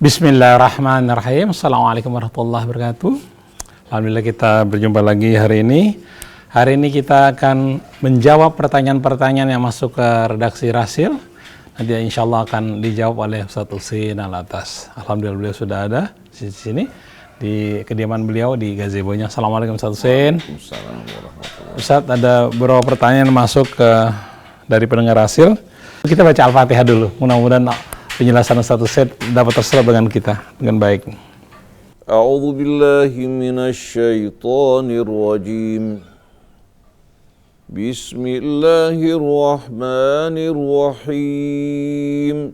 Bismillahirrahmanirrahim. Assalamualaikum warahmatullahi wabarakatuh. Alhamdulillah kita berjumpa lagi hari ini. Hari ini kita akan menjawab pertanyaan-pertanyaan yang masuk ke redaksi Rasil. Nanti insya Allah akan dijawab oleh Ustaz Husein Alatas. Alhamdulillah beliau sudah ada di sini di kediaman beliau di gazebo-nya. Assalamualaikum Ustaz Husein. Ustaz, ada beberapa pertanyaan yang masuk dari pendengar Rasil. Kita baca Al-Fatihah dulu. Mudah-mudahan penjelasan Ustaz Husein dapat terserap dengan kita dengan baik. A'udzu billahi minasyaitonir rajim. Bismillahirrahmanirrahim.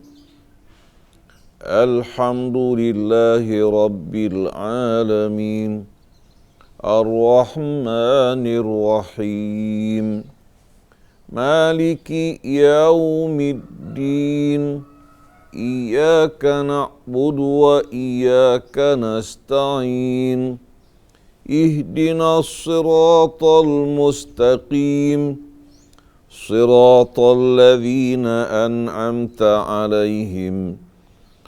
Alhamdulillahi rabbil alamin. Ar-Rahmanir Rahim. Maliki yaumiddin. Iyyaka na'budu wa iyyaka nasta'in. Ihdinas siratal mustaqim. Siratal ladzina an'amta 'alaihim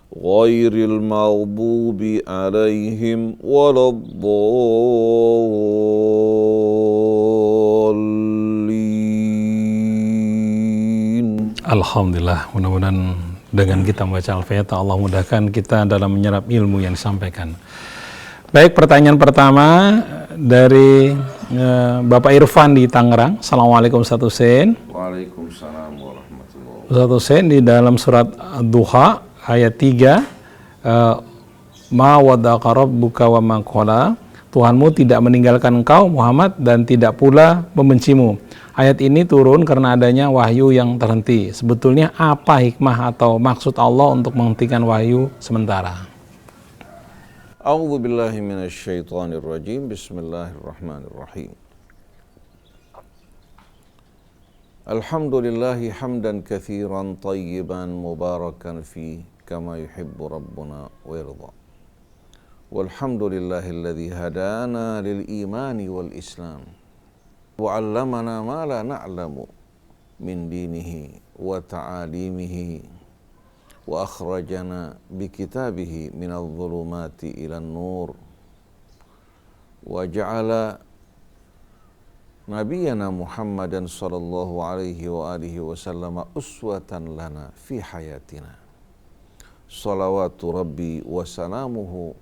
ghairil maghdubi 'alaihim waladdallin. Alhamdulillah, mudah-mudahan dengan kita membaca Al-Fatihah Allah mudahkan kita dalam menyerap ilmu yang disampaikan. Baik, pertanyaan pertama dari Bapak Irfan di Tangerang. Assalamualaikum Ustaz Husein. Waalaikumsalam warahmatullahi wabarakatuh. Ustaz Husein, di dalam surat Ad-Duha ayat 3, ma wada'aka rabbuka wa ma qala, Tuhanmu tidak meninggalkan engkau Muhammad dan tidak pula membencimu. Ayat ini turun karena adanya wahyu yang terhenti. Sebetulnya apa hikmah atau maksud Allah untuk menghentikan wahyu sementara? A'udzu billahi minasyaitonir rajim. Bismillahirrahmanirrahim. Alhamdulillahi hamdan katsiran tayyiban mubarakan fi kama yuhibbu rabbuna wa yarda. Walhamdulillahilladzi hadana lil imani wal islam wa 'allamana ma la na'lamu min dinihi wa ta'alimihi wa akhrajana bi kitabihi minadh dhulumati ilan nur wa ja'ala nabiyyana Muhammadan sallallahu alaihi wa alihi wasallam uswatan lana fi hayatina. Salawatu rabbi wa salamuhu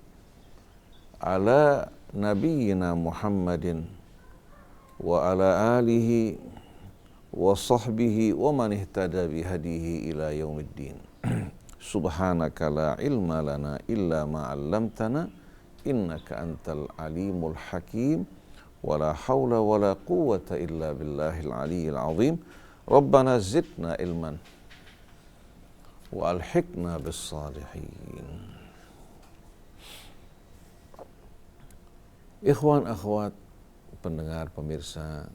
ala nabiyyina Muhammadin wa ala alihi wa sahbihi wa man ihtada bihadihi ila yaumiddin. Subhanaka la ilma lana illa ma 'allamtana innaka antal alimul hakim wa la hawla wa la quwwata illa billahil aliyyil azim. Rabbana zidna ilman wa alhiqna bis salihin. Ikhwan akhwat pendengar pemirsa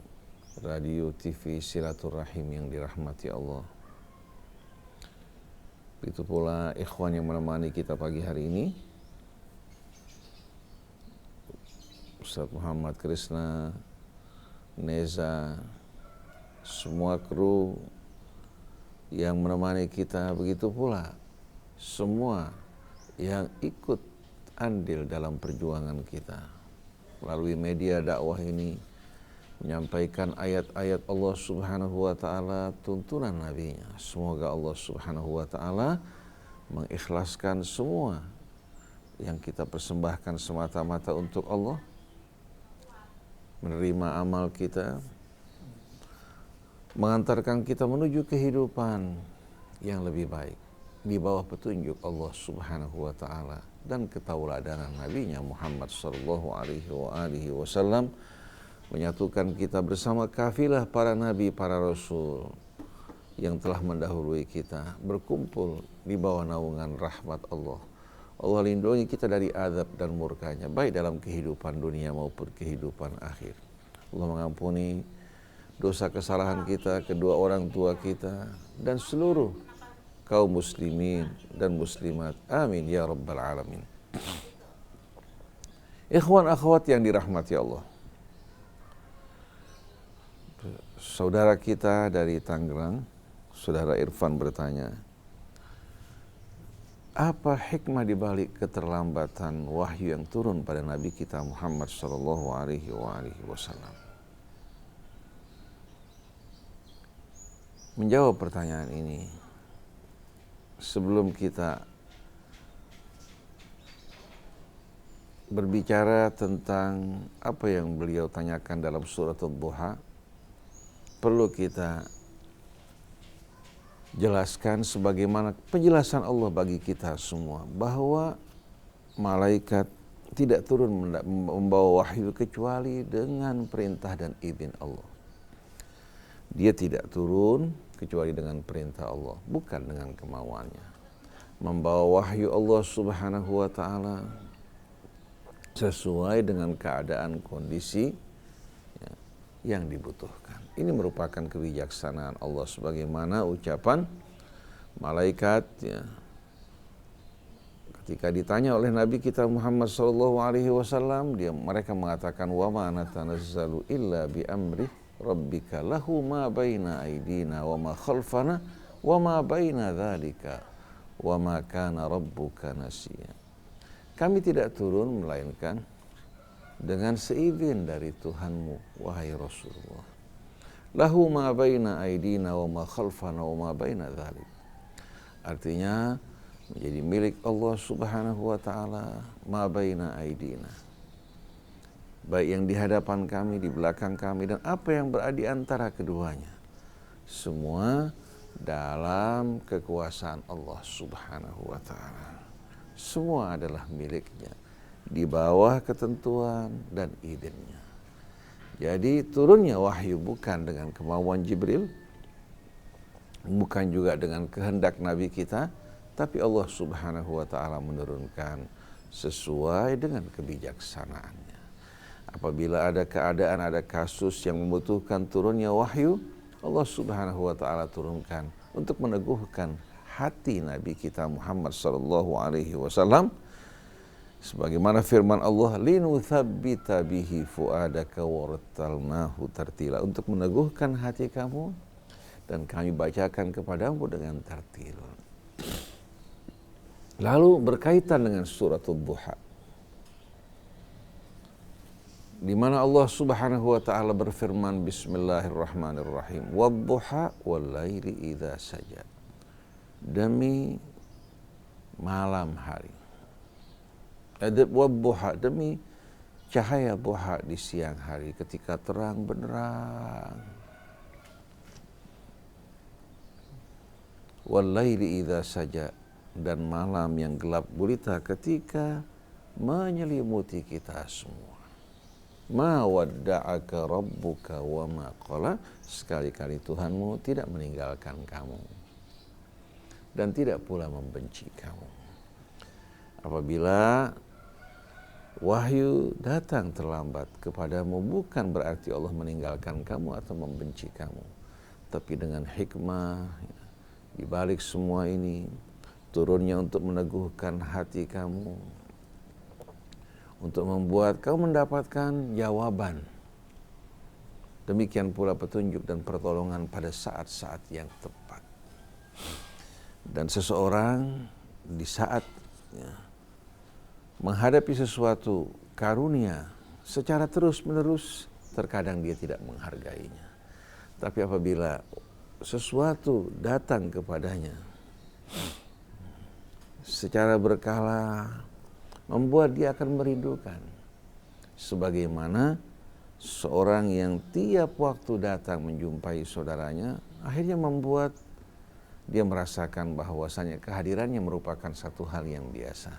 radio TV Silaturahim yang dirahmati Allah. Begitu pula ikhwan yang menemani kita pagi hari ini, Ustaz Muhammad Krisna, Neza, semua kru yang menemani kita, begitu pula semua yang ikut andil dalam perjuangan kita melalui media dakwah ini, menyampaikan ayat-ayat Allah Subhanahu wa ta'ala, tuntunan Nabi-Nya. Semoga Allah Subhanahu wa ta'ala mengikhlaskan semua yang kita persembahkan semata-mata untuk Allah, menerima amal kita, mengantarkan kita menuju kehidupan yang lebih baik di bawah petunjuk Allah Subhanahu wa ta'ala dan ketauladanan Nabi-Nya Muhammad sallallahu alaihi wasallam, menyatukan kita bersama kafilah para nabi, para rasul yang telah mendahului kita, berkumpul di bawah naungan rahmat Allah. Allah lindungi kita dari azab dan murkanya, baik dalam kehidupan dunia maupun kehidupan akhir. Allah mengampuni dosa kesalahan kita, kedua orang tua kita, dan seluruh kaum muslimin dan muslimat. Amin ya rabbal alamin. Ikhwan akhwat yang dirahmati Allah, saudara kita dari Tangerang, saudara Irfan bertanya, apa hikmah dibalik keterlambatan wahyu yang turun pada Nabi kita Muhammad sallallahu alaihi wasallam? Menjawab pertanyaan ini, sebelum kita berbicara tentang apa yang beliau tanyakan dalam surat Ad-Duha, perlu kita jelaskan sebagaimana penjelasan Allah bagi kita semua bahwa malaikat tidak turun membawa wahyu kecuali dengan perintah dan izin Allah. Dia tidak turun kecuali dengan perintah Allah, bukan dengan kemauannya. Membawa wahyu Allah Subhanahu wa taala sesuai dengan keadaan kondisi yang dibutuhkan. Ini merupakan kebijaksanaan Allah, sebagaimana ucapan malaikat ketika ditanya oleh Nabi kita Muhammad sallallahu alaihi wasallam, mereka mengatakan wa ma natanazzalu illa bi amri rabbika lahu ma baina aydina wa ma khalfana wa ma baina dzalika wa ma kana rabbuka nasiya. Kami tidak turun melainkan dengan seizin dari Tuhanmu, wahai Rasulullah. Lahu ma baina aydina wa ma khalfana wa ma baina dzalik. Artinya menjadi milik Allah Subhanahu wa taala ma baina aydina, baik yang di hadapan kami, di belakang kami, dan apa yang berada di antara keduanya, semua dalam kekuasaan Allah Subhanahu wa taala. Semua adalah miliknya, di bawah ketentuan dan idenya. Jadi turunnya wahyu bukan dengan kemauan Jibril, bukan juga dengan kehendak Nabi kita, tapi Allah Subhanahu wa taala menurunkan sesuai dengan kebijaksanaannya. Apabila ada keadaan, ada kasus yang membutuhkan turunnya wahyu, Allah Subhanahu wa taala turunkan untuk meneguhkan hati Nabi kita Muhammad sallallahu alaihi wasallam, sebagaimana firman Allah, linutsabbita bihi fuadaka warattalnahu tartila, untuk meneguhkan hati kamu dan kami bacakan kepadamu dengan tartil. Lalu berkaitan dengan surat Ad-Duha, di mana Allah Subhanahu wa taala berfirman, bismillahirrahmanirrahim, wad-duha wal-laili idza saja, demi malam hari, wad-duha, demi cahaya duha di siang hari ketika terang benderang, wal-laili idza saja, dan malam yang gelap gulita ketika menyelimuti kita semua. Ma wadda'aka rabbuka wa ma qala, sekali-kali Tuhanmu tidak meninggalkan kamu dan tidak pula membenci kamu. Apabila wahyu datang terlambat kepadamu, bukan berarti Allah meninggalkan kamu atau membenci kamu, tapi dengan hikmah di balik semua ini, turunnya untuk meneguhkan hati kamu, untuk membuat kamu mendapatkan jawaban. Demikian pula petunjuk dan pertolongan pada saat-saat yang tepat. Dan seseorang di saat menghadapi sesuatu karunia secara terus-menerus, terkadang dia tidak menghargainya. Tapi apabila sesuatu datang kepadanya secara berkala, membuat dia akan merindukan. Sebagaimana seorang yang tiap waktu datang menjumpai saudaranya, akhirnya membuat dia merasakan bahwasanya kehadirannya merupakan satu hal yang biasa.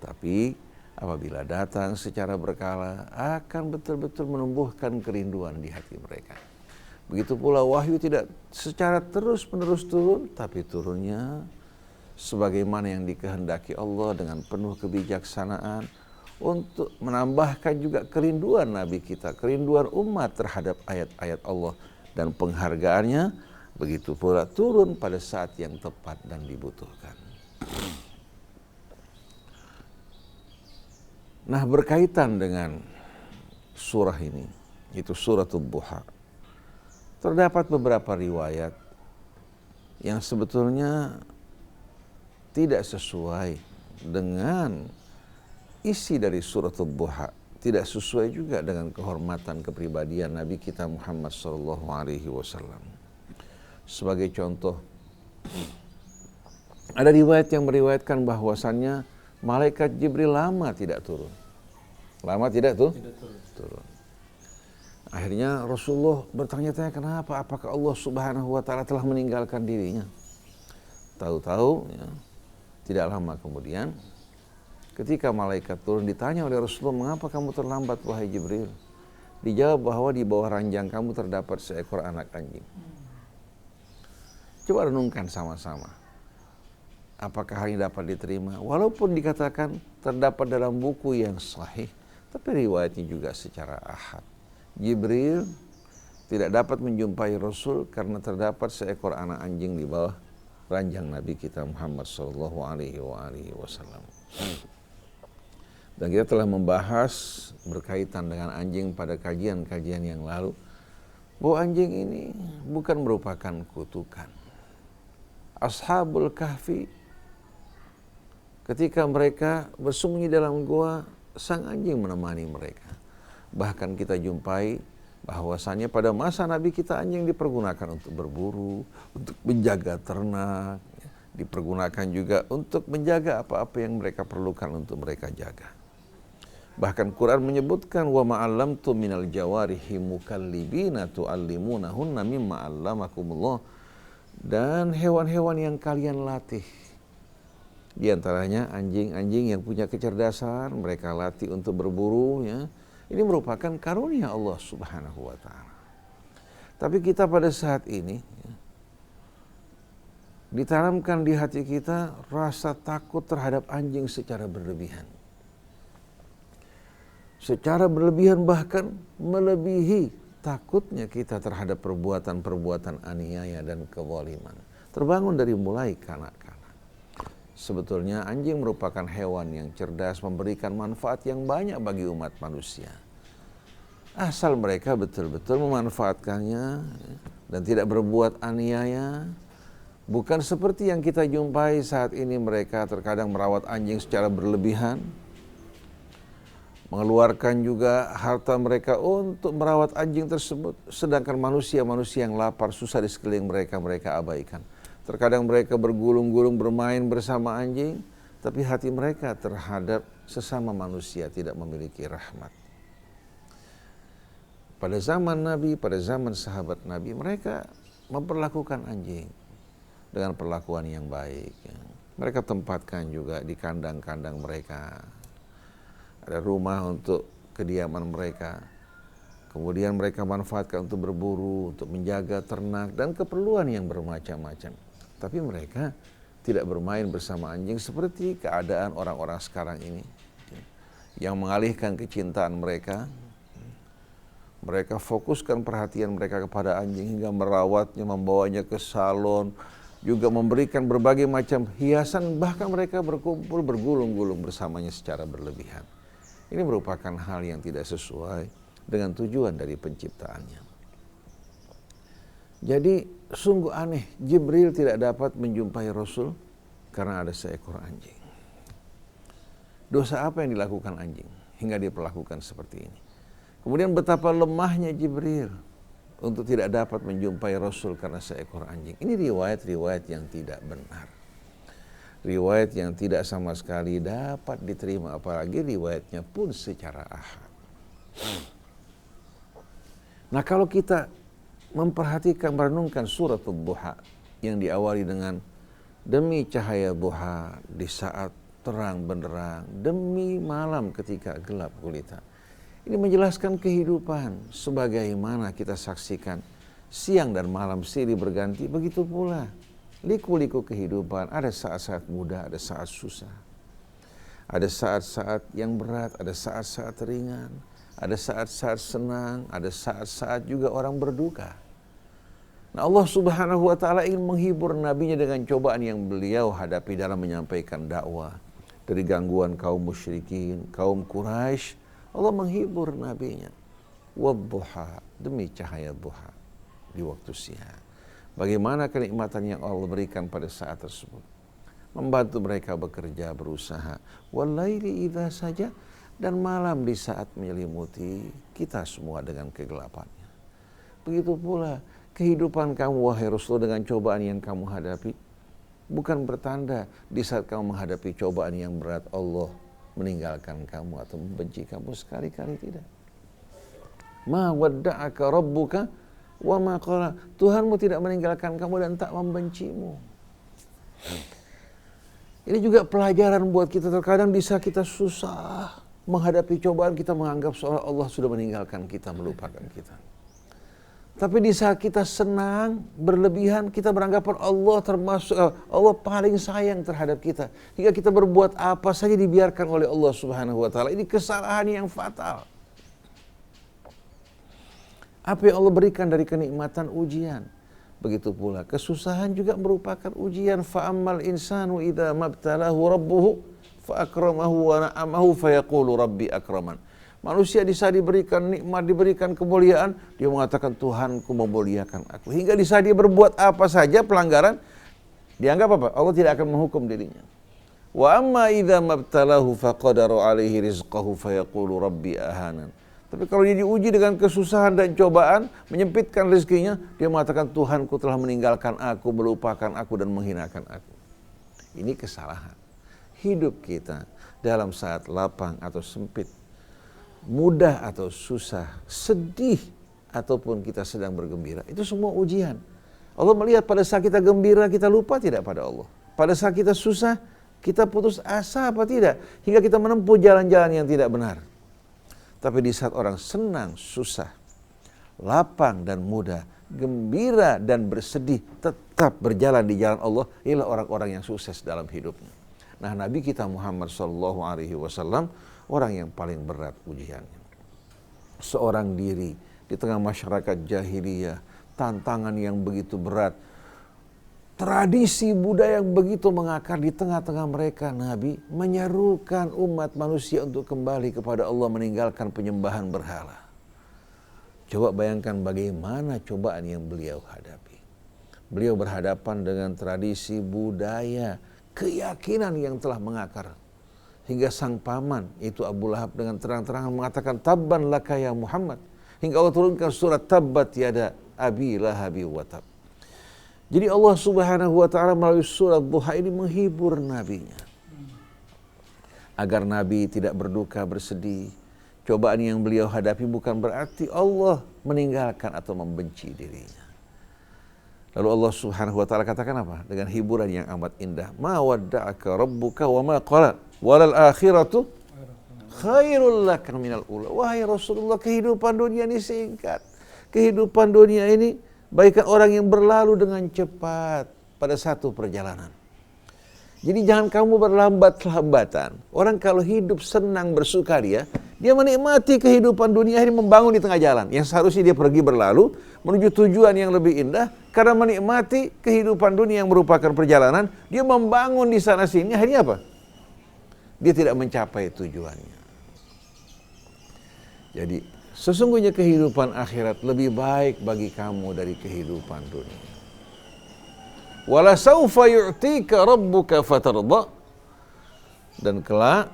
Tapi apabila datang secara berkala, akan betul-betul menumbuhkan kerinduan di hati mereka. Begitu pula wahyu tidak secara terus-menerus turun, tapi turunnya sebagaimana yang dikehendaki Allah dengan penuh kebijaksanaan untuk menambahkan juga kerinduan Nabi kita, kerinduan umat terhadap ayat-ayat Allah dan penghargaannya. Begitu pula turun pada saat yang tepat dan dibutuhkan. Nah, berkaitan dengan surah ini, itu surat Ad-Duha, terdapat beberapa riwayat yang sebetulnya tidak sesuai dengan isi dari surat Ad-Duha, tidak sesuai juga dengan kehormatan kepribadian Nabi kita Muhammad sallallahu alaihi wasallam. Sebagai contoh, ada riwayat yang meriwayatkan bahwasannya malaikat Jibril lama tidak turun. Lama tidak turun. Akhirnya Rasulullah bertanya-tanya kenapa? Apakah Allah Subhanahu wa taala telah meninggalkan dirinya? Tahu-tahu ya, tidak lama kemudian ketika malaikat turun ditanya oleh Rasulullah, "Mengapa kamu terlambat wahai Jibril?" Dijawab bahwa di bawah ranjang kamu terdapat seekor anak anjing. Coba renungkan sama-sama. Apakah hal ini dapat diterima? Walaupun dikatakan terdapat dalam buku yang sahih, tapi riwayatnya juga secara ahad. Jibril tidak dapat menjumpai Rasul karena terdapat seekor anak anjing di bawah ranjang Nabi kita Muhammad sallallahu alaihi wasallam. Dan kita telah membahas berkaitan dengan anjing pada kajian-kajian yang lalu, bahwa anjing ini bukan merupakan kutukan. Ashabul Kahfi ketika mereka bersembunyi dalam gua, sang anjing menemani mereka. Bahkan kita jumpai bahwasannya pada masa Nabi kita anjing dipergunakan untuk berburu, untuk menjaga ternak, dipergunakan juga untuk menjaga apa-apa yang mereka perlukan untuk mereka jaga. Bahkan Quran menyebutkan wa ma'allamtu minal jawarihi mukallibina tu'allimunahunna mimma 'allamakumullah, dan hewan-hewan yang kalian latih. Di antaranya anjing-anjing yang punya kecerdasan, mereka latih untuk berburu ya. Ini merupakan karunia Allah Subhanahu wa taala. Tapi kita pada saat ini ya, ditanamkan di hati kita rasa takut terhadap anjing secara berlebihan. Secara berlebihan bahkan melebihi takutnya kita terhadap perbuatan-perbuatan aniaya dan kezaliman. Terbangun dari mulai kanak-kanak. Sebetulnya anjing merupakan hewan yang cerdas, memberikan manfaat yang banyak bagi umat manusia. Asal mereka betul-betul memanfaatkannya dan tidak berbuat aniaya. Bukan seperti yang kita jumpai saat ini, mereka terkadang merawat anjing secara berlebihan, mengeluarkan juga harta mereka untuk merawat anjing tersebut, sedangkan manusia-manusia yang lapar susah di sekeliling mereka, mereka abaikan. Terkadang mereka bergulung-gulung bermain bersama anjing, tapi hati mereka terhadap sesama manusia tidak memiliki rahmat. Pada zaman Nabi, pada zaman sahabat Nabi, mereka memperlakukan anjing dengan perlakuan yang baik. Mereka tempatkan juga di kandang-kandang mereka. Ada rumah untuk kediaman mereka. Kemudian mereka manfaatkan untuk berburu, untuk menjaga ternak, dan keperluan yang bermacam-macam. Tapi mereka tidak bermain bersama anjing seperti keadaan orang-orang sekarang ini. Yang mengalihkan kecintaan mereka. Mereka fokuskan perhatian mereka kepada anjing hingga merawatnya, membawanya ke salon, juga memberikan berbagai macam hiasan, bahkan mereka berkumpul bergulung-gulung bersamanya secara berlebihan. Ini merupakan hal yang tidak sesuai dengan tujuan dari penciptaannya. Jadi sungguh aneh, Jibril tidak dapat menjumpai Rasul karena ada seekor anjing. Dosa apa yang dilakukan anjing hingga diperlakukan seperti ini? Kemudian betapa lemahnya Jibril untuk tidak dapat menjumpai Rasul karena seekor anjing. Ini riwayat-riwayat yang tidak benar. Riwayat yang tidak sama sekali dapat diterima, apalagi riwayatnya pun secara ahad. Nah, kalau kita memperhatikan, merenungkan surat Ad-Duha yang diawali dengan demi cahaya duha di saat terang benderang, demi malam ketika gelap gulita. Ini menjelaskan kehidupan sebagaimana kita saksikan siang dan malam silih berganti, begitu pula liku-liku kehidupan. Ada saat-saat mudah, ada saat susah. Ada saat-saat yang berat, ada saat-saat ringan. Ada saat-saat senang, ada saat-saat juga orang berduka. Nah, Allah Subhanahu wa taala ingin menghibur nabinya dengan cobaan yang beliau hadapi dalam menyampaikan dakwah. Dari gangguan kaum musyrikin, kaum Quraisy, Allah menghibur nabinya. Wadduha, demi cahaya duha di waktu siang. Bagaimana kenikmatan yang Allah berikan pada saat tersebut. membantu mereka bekerja, berusaha. Walaili idza saja, dan malam di saat menyelimuti kita semua dengan kegelapannya. Begitu pula kehidupan kamu wahai Rasul dengan cobaan yang kamu hadapi bukan bertanda di saat kamu menghadapi cobaan yang berat Allah meninggalkan kamu atau membenci kamu, sekali-kali tidak. Ma wadda'aka rabbuka wa ma qala. Tuhanmu tidak meninggalkan kamu dan tak membencimu. Ini juga pelajaran buat kita. Terkadang di saat kita susah menghadapi cobaan, kita menganggap seolah Allah sudah meninggalkan kita, melupakan kita. Tapi di saat kita senang, berlebihan, kita beranggapan Allah termasuk Allah paling sayang terhadap kita. Hingga kita berbuat apa saja dibiarkan oleh Allah Subhanahu wa taala. Ini kesalahan yang fatal. Apa yang Allah berikan dari kenikmatan, ujian. Begitu pula kesusahan juga merupakan ujian. Fa'ammal insanu idza mabtalahu rabbuhu fa akramahu wa na'amahu fa yaqulu rabbi akraman. Manusia di saat diberikan nikmat, diberikan kemuliaan, dia mengatakan Tuhanku memuliakan aku. Hingga di saat dia berbuat apa saja pelanggaran, dianggap apa? Allah tidak akan menghukum dirinya. Wa amma idza mabtalahu faqadara alaihi rizqahu fa yaqulu rabbi ahanan. Tapi kalau dia diuji dengan kesusahan dan cobaan, menyempitkan rezekinya, dia mengatakan Tuhanku telah meninggalkan aku, melupakan aku dan menghinakan aku. Ini kesalahan. Hidup kita dalam saat lapang atau sempit, mudah atau susah, sedih ataupun kita sedang bergembira, itu semua ujian. Allah melihat pada saat kita gembira, kita lupa tidak pada Allah. Pada saat kita susah, kita putus asa apa tidak, hingga kita menempuh jalan-jalan yang tidak benar. Tapi di saat orang senang, susah, lapang dan mudah, gembira dan bersedih, tetap berjalan di jalan Allah, inilah orang-orang yang sukses dalam hidupnya. Nah, Nabi kita Muhammad SAW orang yang paling berat ujiannya. Seorang diri di tengah masyarakat jahiliyah, tantangan yang begitu berat, tradisi budaya yang begitu mengakar di tengah-tengah mereka, Nabi menyerukan umat manusia untuk kembali kepada Allah, meninggalkan penyembahan berhala. Coba bayangkan bagaimana cobaan yang beliau hadapi. Beliau berhadapan dengan tradisi budaya, keyakinan yang telah mengakar. Hingga sang paman, itu Abu Lahab, dengan terang-terangan mengatakan, Tabban laka ya Muhammad. Hingga Allah turunkan surat Tabbat yada abi lahabi wa tab. Jadi Allah Subhanahu wa taala melalui surat Duha ini menghibur nabinya. Agar nabi tidak berduka, bersedih. Cobaan yang beliau hadapi bukan berarti Allah meninggalkan atau membenci dirinya. Lalu Allah Subhanahu wa taala katakan apa? Dengan hiburan yang amat indah. Ma wadda'aka rabbuka wa ma qala walal akhiratu khairul laka minal ula. Wahai Rasulullah, kehidupan dunia ini singkat. Kehidupan dunia ini bagaikan orang yang berlalu dengan cepat pada satu perjalanan. Jadi jangan kamu berlambat-lambatan. Orang kalau hidup senang bersukaria, dia menikmati kehidupan dunia ini, membangun di tengah jalan. Yang seharusnya dia pergi berlalu menuju tujuan yang lebih indah, karena menikmati kehidupan dunia yang merupakan perjalanan, dia membangun di sana sini, akhirnya apa? Dia tidak mencapai tujuannya. Jadi sesungguhnya kehidupan akhirat lebih baik bagi kamu dari kehidupan dunia. Wala saufa yu'tika rabbuka fatarda. Dan kelak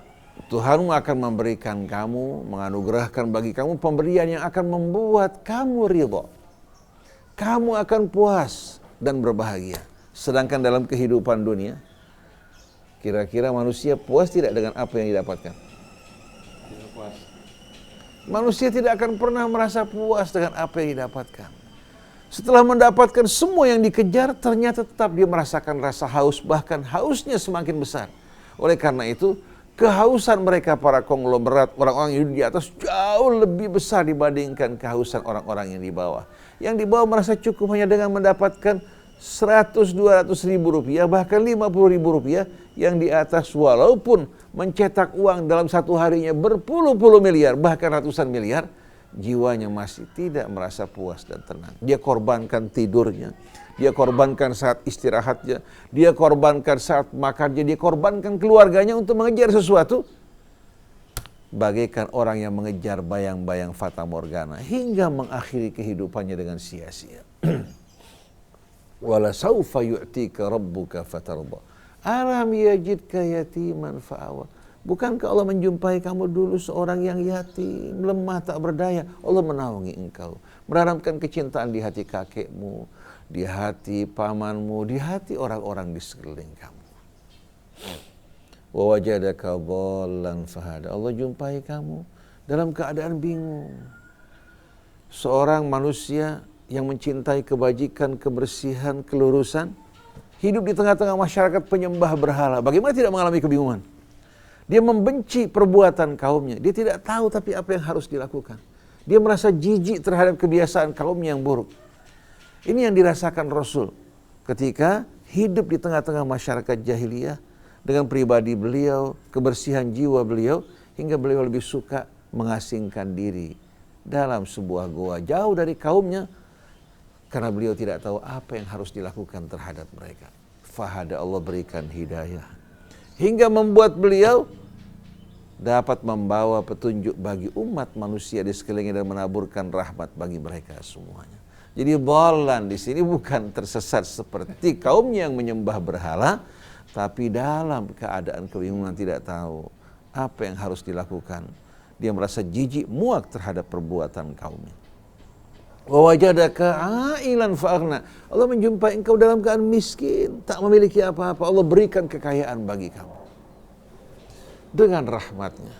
Tuhanmu akan memberikan kamu, menganugerahkan bagi kamu pemberian yang akan membuat kamu ridha. Kamu akan puas dan berbahagia. Sedangkan dalam kehidupan dunia, kira-kira manusia puas tidak dengan apa yang didapatkan? Tidak puas. Manusia tidak akan pernah merasa puas dengan apa yang didapatkan. Setelah mendapatkan semua yang dikejar, ternyata tetap dia merasakan rasa haus, bahkan hausnya semakin besar. Oleh karena itu, kehausan mereka para konglomerat, orang-orang yang hidup di atas, jauh lebih besar dibandingkan kehausan orang-orang yang di bawah. Yang di bawah merasa cukup hanya dengan mendapatkan 100-200 ribu rupiah, bahkan 50 ribu rupiah. Yang di atas walaupun mencetak uang dalam satu harinya berpuluh-puluh miliar, bahkan ratusan miliar, jiwanya masih tidak merasa puas dan tenang. Dia korbankan tidurnya, dia korbankan saat istirahatnya, dia korbankan saat makannya, dia korbankan keluarganya untuk mengejar sesuatu. Bagaikan orang yang mengejar bayang-bayang fata morgana hingga mengakhiri kehidupannya dengan sia-sia. Wala saufa yu'tika rabbuka fatarda. Alam yajidka yatiman fa'awa. Bukankah Allah menjumpai kamu dulu seorang yang yatim, lemah tak berdaya. Allah menaungi engkau. Menanamkan kecintaan di hati kakekmu, di hati pamanmu, di hati orang-orang di sekeliling kamu. Wa wajadaka dhallan fahada. Allah jumpai kamu dalam keadaan bingung. Seorang manusia yang mencintai kebajikan, kebersihan, kelurusan, hidup di tengah-tengah masyarakat penyembah berhala. Bagaimana tidak mengalami kebingungan? Dia membenci perbuatan kaumnya. Dia tidak tahu tapi apa yang harus dilakukan. Dia merasa jijik terhadap kebiasaan kaumnya yang buruk. Ini yang dirasakan Rasul ketika hidup di tengah-tengah masyarakat jahiliyah dengan pribadi beliau, kebersihan jiwa beliau, hingga beliau lebih suka mengasingkan diri dalam sebuah goa jauh dari kaumnya karena beliau tidak tahu apa yang harus dilakukan terhadap mereka. Fahada, Allah berikan hidayah hingga membuat beliau dapat membawa petunjuk bagi umat manusia di sekelilingnya dan menaburkan rahmat bagi mereka semuanya. Jadi dhallan di sini bukan tersesat seperti kaumnya yang menyembah berhala, tapi dalam keadaan kebingungan tidak tahu apa yang harus dilakukan. Dia merasa jijik muak terhadap perbuatan kaumnya. Wa wajadaka ailan fa'aghna. Allah menjumpai engkau dalam keadaan miskin, tak memiliki apa-apa. Allah berikan kekayaan bagi kamu dengan rahmatnya.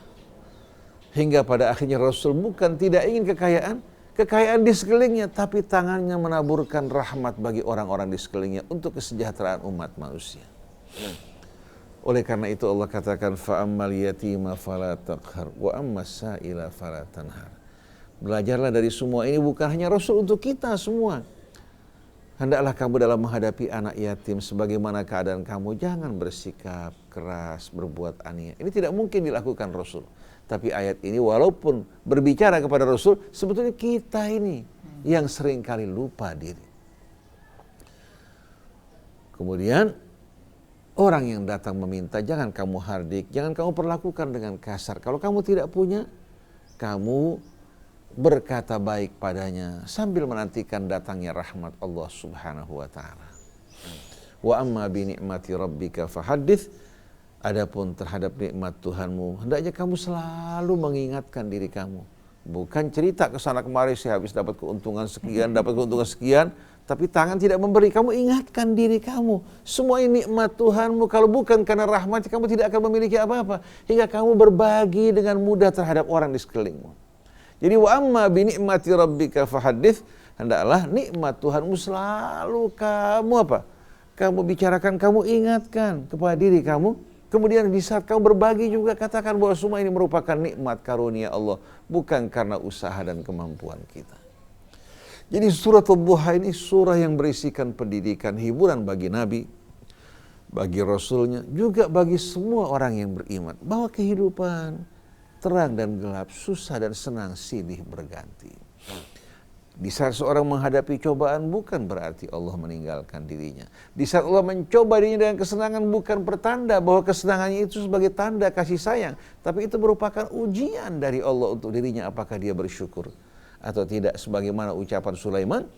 Hingga pada akhirnya Rasul bukan tidak ingin kekayaan di sekelilingnya, tapi tangannya menaburkan rahmat bagi orang-orang di sekelilingnya untuk kesejahteraan umat manusia. Oleh karena itu Allah katakan fa'ammal yatima fala taqhar wa ammas sa'ila fala tanhar. Belajarlah dari semua ini, bukan hanya Rasul, untuk kita semua. Hendaklah kamu dalam menghadapi anak yatim sebagaimana keadaan kamu, jangan bersikap keras, berbuat aneh. Ini tidak mungkin dilakukan Rasul. Tapi ayat ini walaupun berbicara kepada Rasul, sebetulnya kita ini yang sering kali lupa diri. Kemudian orang yang datang meminta, jangan kamu hardik, jangan kamu perlakukan dengan kasar. Kalau kamu tidak punya, kamu berkata baik padanya sambil menantikan datangnya rahmat Allah Subhanahu wa taala. Wa amma bi ni'mati rabbika fahaddits. Adapun terhadap nikmat Tuhanmu, hendaknya kamu selalu mengingatkan diri kamu. Bukan cerita ke sana kemari, saya habis dapat keuntungan sekian, tapi tangan tidak memberi. Kamu ingatkan diri kamu, semua ini nikmat Tuhanmu. Kalau bukan karena rahmat, kamu tidak akan memiliki apa-apa. Hingga kamu berbagi dengan mudah terhadap orang di sekelilingmu. Jadi wa amma bi ni'mati rabbika fahaddits, hendaklah nikmat Tuhanmu selalu kamu apa? Kamu bicarakan, kamu ingatkan kepada diri kamu. Kemudian di saat kamu berbagi juga katakan bahwa semua ini merupakan nikmat karunia Allah, bukan karena usaha dan kemampuan kita. Jadi surah Ad-Duha ini surah yang berisikan pendidikan, hiburan bagi Nabi, bagi Rasulnya, juga bagi semua orang yang beriman. Bahwa kehidupan terang dan gelap, susah dan senang silih berganti. Di saat seorang menghadapi cobaan bukan berarti Allah meninggalkan dirinya. Di saat Allah mencoba dirinya dengan kesenangan bukan pertanda bahwa kesenangannya itu sebagai tanda kasih sayang. Tapi itu merupakan ujian dari Allah untuk dirinya, apakah dia bersyukur atau tidak. Sebagaimana ucapan Sulaiman,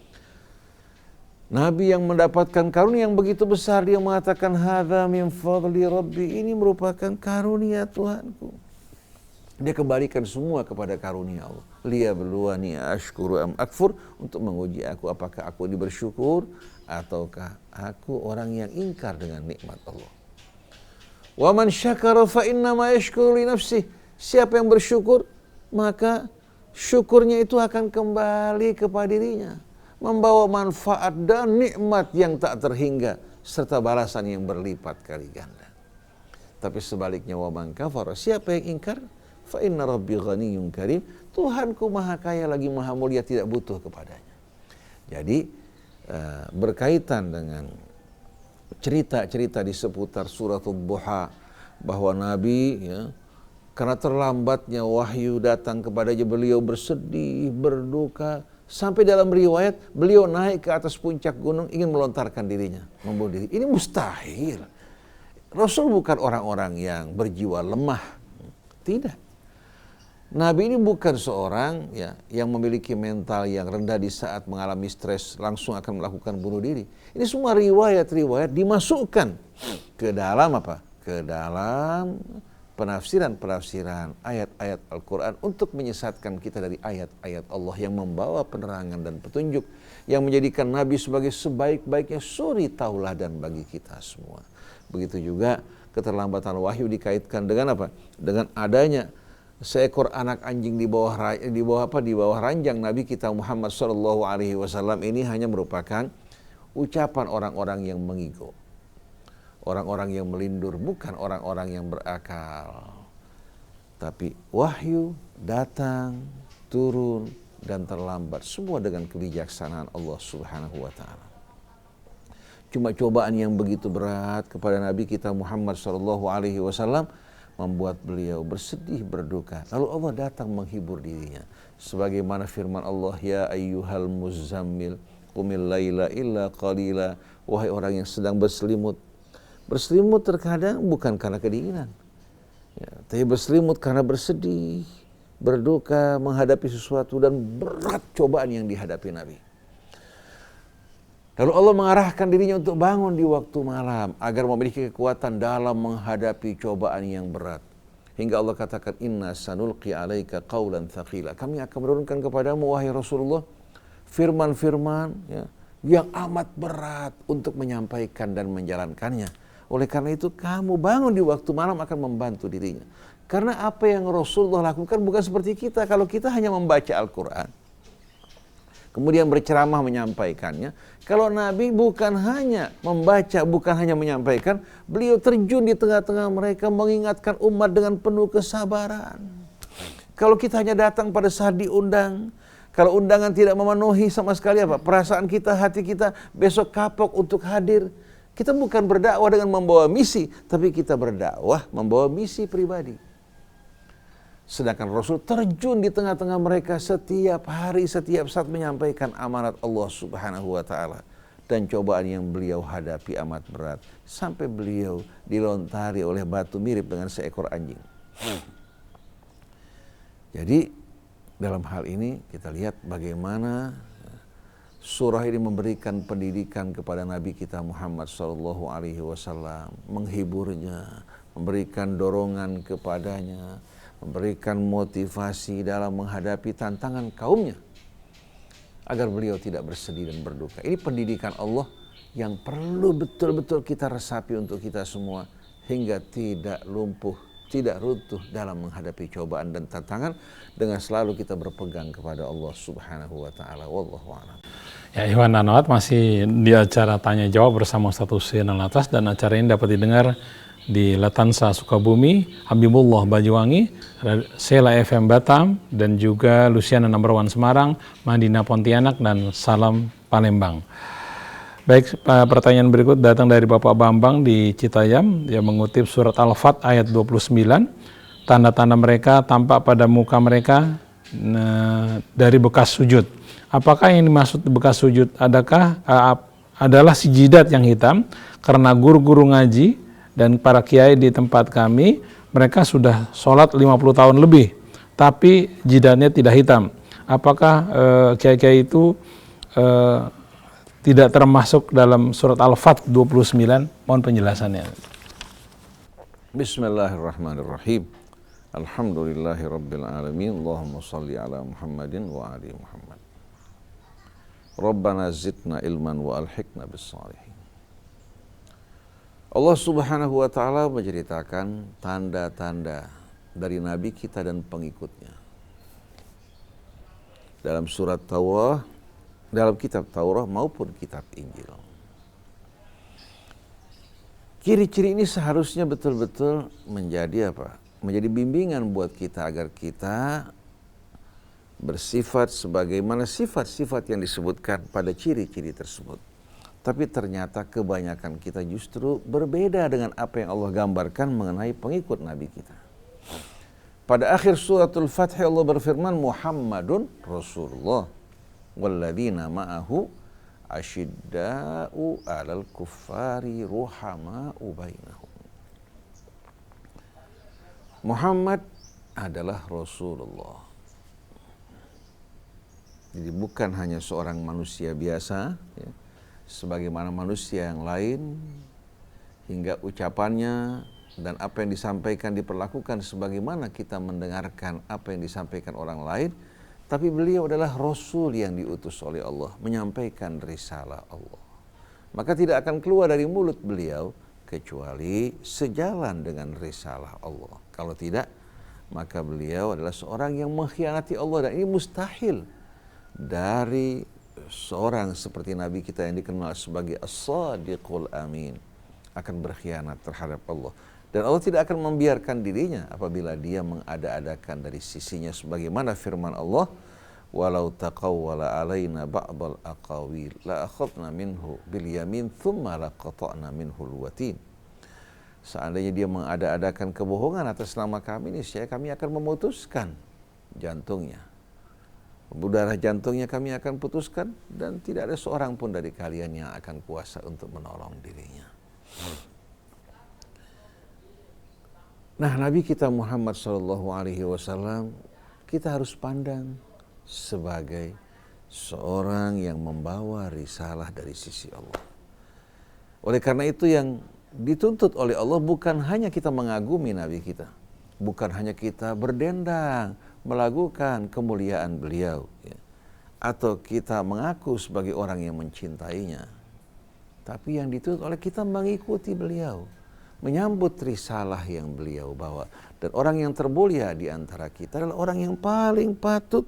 Nabi yang mendapatkan karunia yang begitu besar, dia mengatakan hadza min fadli rabbi, ini merupakan karunia Tuhanku. Dia kembalikan semua kepada karunia Allah. Liyabluwani ashkuru am akfur, untuk menguji aku apakah aku ini bersyukur ataukah aku orang yang ingkar dengan nikmat Allah. Wa man syakara fa innama yashkuru li nafsihi. Siapa yang bersyukur, maka syukurnya itu akan kembali kepada dirinya, membawa manfaat dan nikmat yang tak terhingga serta balasan yang berlipat kali ganda. Tapi sebaliknya wa man kafara, siapa yang ingkar, fa inna rabbi ghaniyyun karim, Tuhanku maha kaya lagi maha mulia, tidak butuh kepadanya. Jadi berkaitan dengan cerita-cerita di seputar surat Ad-Duha, bahwa Nabi karena terlambatnya wahyu datang kepadanya, beliau bersedih, berduka, sampai dalam riwayat beliau naik ke atas puncak gunung ingin melontarkan dirinya, membunuh diri. Ini mustahil. Rasul bukan orang-orang yang berjiwa lemah, tidak. Nabi ini bukan seorang yang memiliki mental yang rendah, di saat mengalami stres langsung akan melakukan bunuh diri. Ini semua riwayat-riwayat dimasukkan ke dalam apa? Ke dalam penafsiran-penafsiran ayat-ayat Al-Quran untuk menyesatkan kita dari ayat-ayat Allah yang membawa penerangan dan petunjuk, yang menjadikan Nabi sebagai sebaik-baiknya suri tauladan bagi kita semua. Begitu juga keterlambatan wahyu dikaitkan dengan apa? Dengan adanya seekor anak anjing di bawah ranjang Nabi kita Muhammad SAW ini hanya merupakan ucapan orang-orang yang mengigo, orang-orang yang melindur, bukan orang-orang yang berakal. Tapi wahyu datang, turun, dan terlambat, semua dengan kebijaksanaan Allah Subhanahu wa Ta'ala. Cuma cobaan yang begitu berat kepada Nabi kita Muhammad SAW membuat beliau bersedih, berduka. Lalu Allah datang menghibur dirinya. Sebagaimana firman Allah, ya ayyuhal muzammil, qumil laila illa qalila. Wahai orang yang sedang berselimut. Berselimut terkadang bukan karena kedinginan, ya, tapi berselimut karena bersedih, berduka, menghadapi sesuatu dan berat cobaan yang dihadapi Nabi. Lalu Allah mengarahkan dirinya untuk bangun di waktu malam agar memiliki kekuatan dalam menghadapi cobaan yang berat. Hingga Allah katakan, inna sanulqi alaika qawlan thaqila. Kami akan menurunkan kepadamu wahai Rasulullah firman-firman, ya, yang amat berat untuk menyampaikan dan menjalankannya. Oleh karena itu kamu bangun di waktu malam akan membantu dirinya. Karena apa yang Rasulullah lakukan bukan seperti kita. Kalau kita hanya membaca Al-Quran, kemudian berceramah menyampaikannya. Kalau Nabi bukan hanya membaca, bukan hanya menyampaikan, beliau terjun di tengah-tengah mereka mengingatkan umat dengan penuh kesabaran. Kalau kita hanya datang pada saat diundang, kalau undangan tidak memenuhi sama sekali apa? Perasaan kita, hati kita besok kapok untuk hadir. Kita bukan berdakwah dengan membawa misi, tapi kita berdakwah membawa misi pribadi. Sedangkan Rasul terjun di tengah-tengah mereka setiap hari, setiap saat menyampaikan amanat Allah Subhanahu wa Ta'ala. Dan cobaan yang beliau hadapi amat berat, sampai beliau dilontari oleh batu mirip dengan seekor anjing. Jadi dalam hal ini kita lihat bagaimana surah ini memberikan pendidikan kepada Nabi kita Muhammad SAW, menghiburnya, memberikan dorongan kepadanya, memberikan motivasi dalam menghadapi tantangan kaumnya, agar beliau tidak bersedih dan berduka. Ini pendidikan Allah yang perlu betul-betul kita resapi untuk kita semua, hingga tidak lumpuh, tidak runtuh dalam menghadapi cobaan dan tantangan, dengan selalu kita berpegang kepada Allah Subhanahu wa Ta'ala. Wallahu a'lam. Ya, Ikhwan Anwat masih di acara Tanya Jawab bersama Ustaz Husain Alatas, dan acara ini dapat didengar di Latansa Sukabumi, Habibullah Banyuwangi, Sela FM Batam, dan juga Luciana Number One Semarang, Madinah Pontianak, dan Salam Palembang. Baik, pertanyaan berikut datang dari Bapak Bambang di Citayam. Dia mengutip surat Al-Fat ayat 29. Tanda-tanda mereka tampak pada muka mereka dari bekas sujud. Apakah yang dimaksud bekas sujud adalah si jidat yang hitam? Karena guru-guru ngaji dan para kiai di tempat kami, mereka sudah sholat 50 tahun lebih, tapi jidatnya tidak hitam. Apakah kiai-kiai itu tidak termasuk dalam surat Al-Fat 29? Mohon penjelasannya. Bismillahirrahmanirrahim. Alhamdulillahirabbil alamin. Allahumma shalli ala Muhammadin wa ali Muhammad. Rabbana zidna ilman wa alhiqna bis salihin. Allah Subhanahu wa Ta'ala menceritakan tanda-tanda dari Nabi kita dan pengikutnya dalam surat Taurat, dalam kitab Taurat maupun kitab Injil. Ciri-ciri ini seharusnya betul-betul menjadi apa? Menjadi bimbingan buat kita agar kita bersifat sebagaimana sifat-sifat yang disebutkan pada ciri-ciri tersebut. Tapi ternyata kebanyakan kita justru berbeda dengan apa yang Allah gambarkan mengenai pengikut Nabi kita. Pada akhir suratul Fath Allah berfirman, Muhammadun Rasulullah walladzina ma'ahu asyidda'u 'alal kuffari ruhama'u bainahum. Muhammad adalah Rasulullah. Jadi bukan hanya seorang manusia biasa, ya, sebagaimana manusia yang lain hingga ucapannya dan apa yang disampaikan diperlakukan sebagaimana kita mendengarkan apa yang disampaikan orang lain. Tapi beliau adalah Rasul yang diutus oleh Allah, menyampaikan risalah Allah. Maka tidak akan keluar dari mulut beliau kecuali sejalan dengan risalah Allah. Kalau tidak, maka beliau adalah seorang yang mengkhianati Allah, dan ini mustahil dari seorang seperti Nabi kita yang dikenal sebagai As-Sadiqul Amin akan berkhianat terhadap Allah. Dan Allah tidak akan membiarkan dirinya apabila dia mengada-adakan dari sisinya, sebagaimana firman Allah, walau taqawwala alaina ba'dal aqawil la akhadna minhu bil yamin thumma laqata'na minhu al-watin. Seandainya dia mengada-adakan kebohongan atas nama kami, niscaya kami akan memutuskan jantungnya. Udara jantungnya kami akan putuskan, dan tidak ada seorang pun dari kalian yang akan kuasa untuk menolong dirinya. Nah, Nabi kita Muhammad SAW kita harus pandang sebagai seorang yang membawa risalah dari sisi Allah. Oleh karena itu yang dituntut oleh Allah bukan hanya kita mengagumi Nabi kita, bukan hanya kita berdendang melakukan kemuliaan beliau, ya, atau kita mengaku sebagai orang yang mencintainya, tapi yang dituntut oleh kita mengikuti beliau, menyambut risalah yang beliau bawa. Dan orang yang termulia di antara kita adalah orang yang paling patuh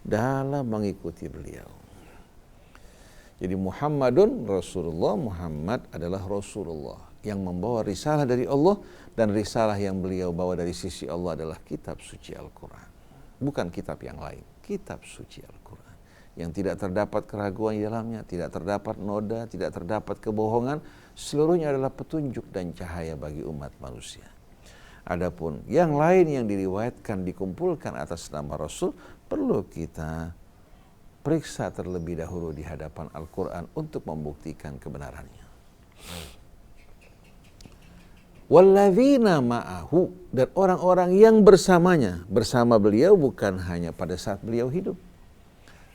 dalam mengikuti beliau. Jadi Muhammadun Rasulullah, Muhammad adalah Rasulullah yang membawa risalah dari Allah, dan risalah yang beliau bawa dari sisi Allah adalah kitab suci Al-Quran. Bukan kitab yang lain, kitab suci Al-Quran yang tidak terdapat keraguan di dalamnya, tidak terdapat noda, tidak terdapat kebohongan. Seluruhnya adalah petunjuk dan cahaya bagi umat manusia. Adapun yang lain yang diriwayatkan dikumpulkan atas nama Rasul, perlu kita periksa terlebih dahulu di hadapan Al-Quran untuk membuktikan kebenarannya. Walladzina ma'ahu, dan orang-orang yang bersamanya. Bersama beliau bukan hanya pada saat beliau hidup,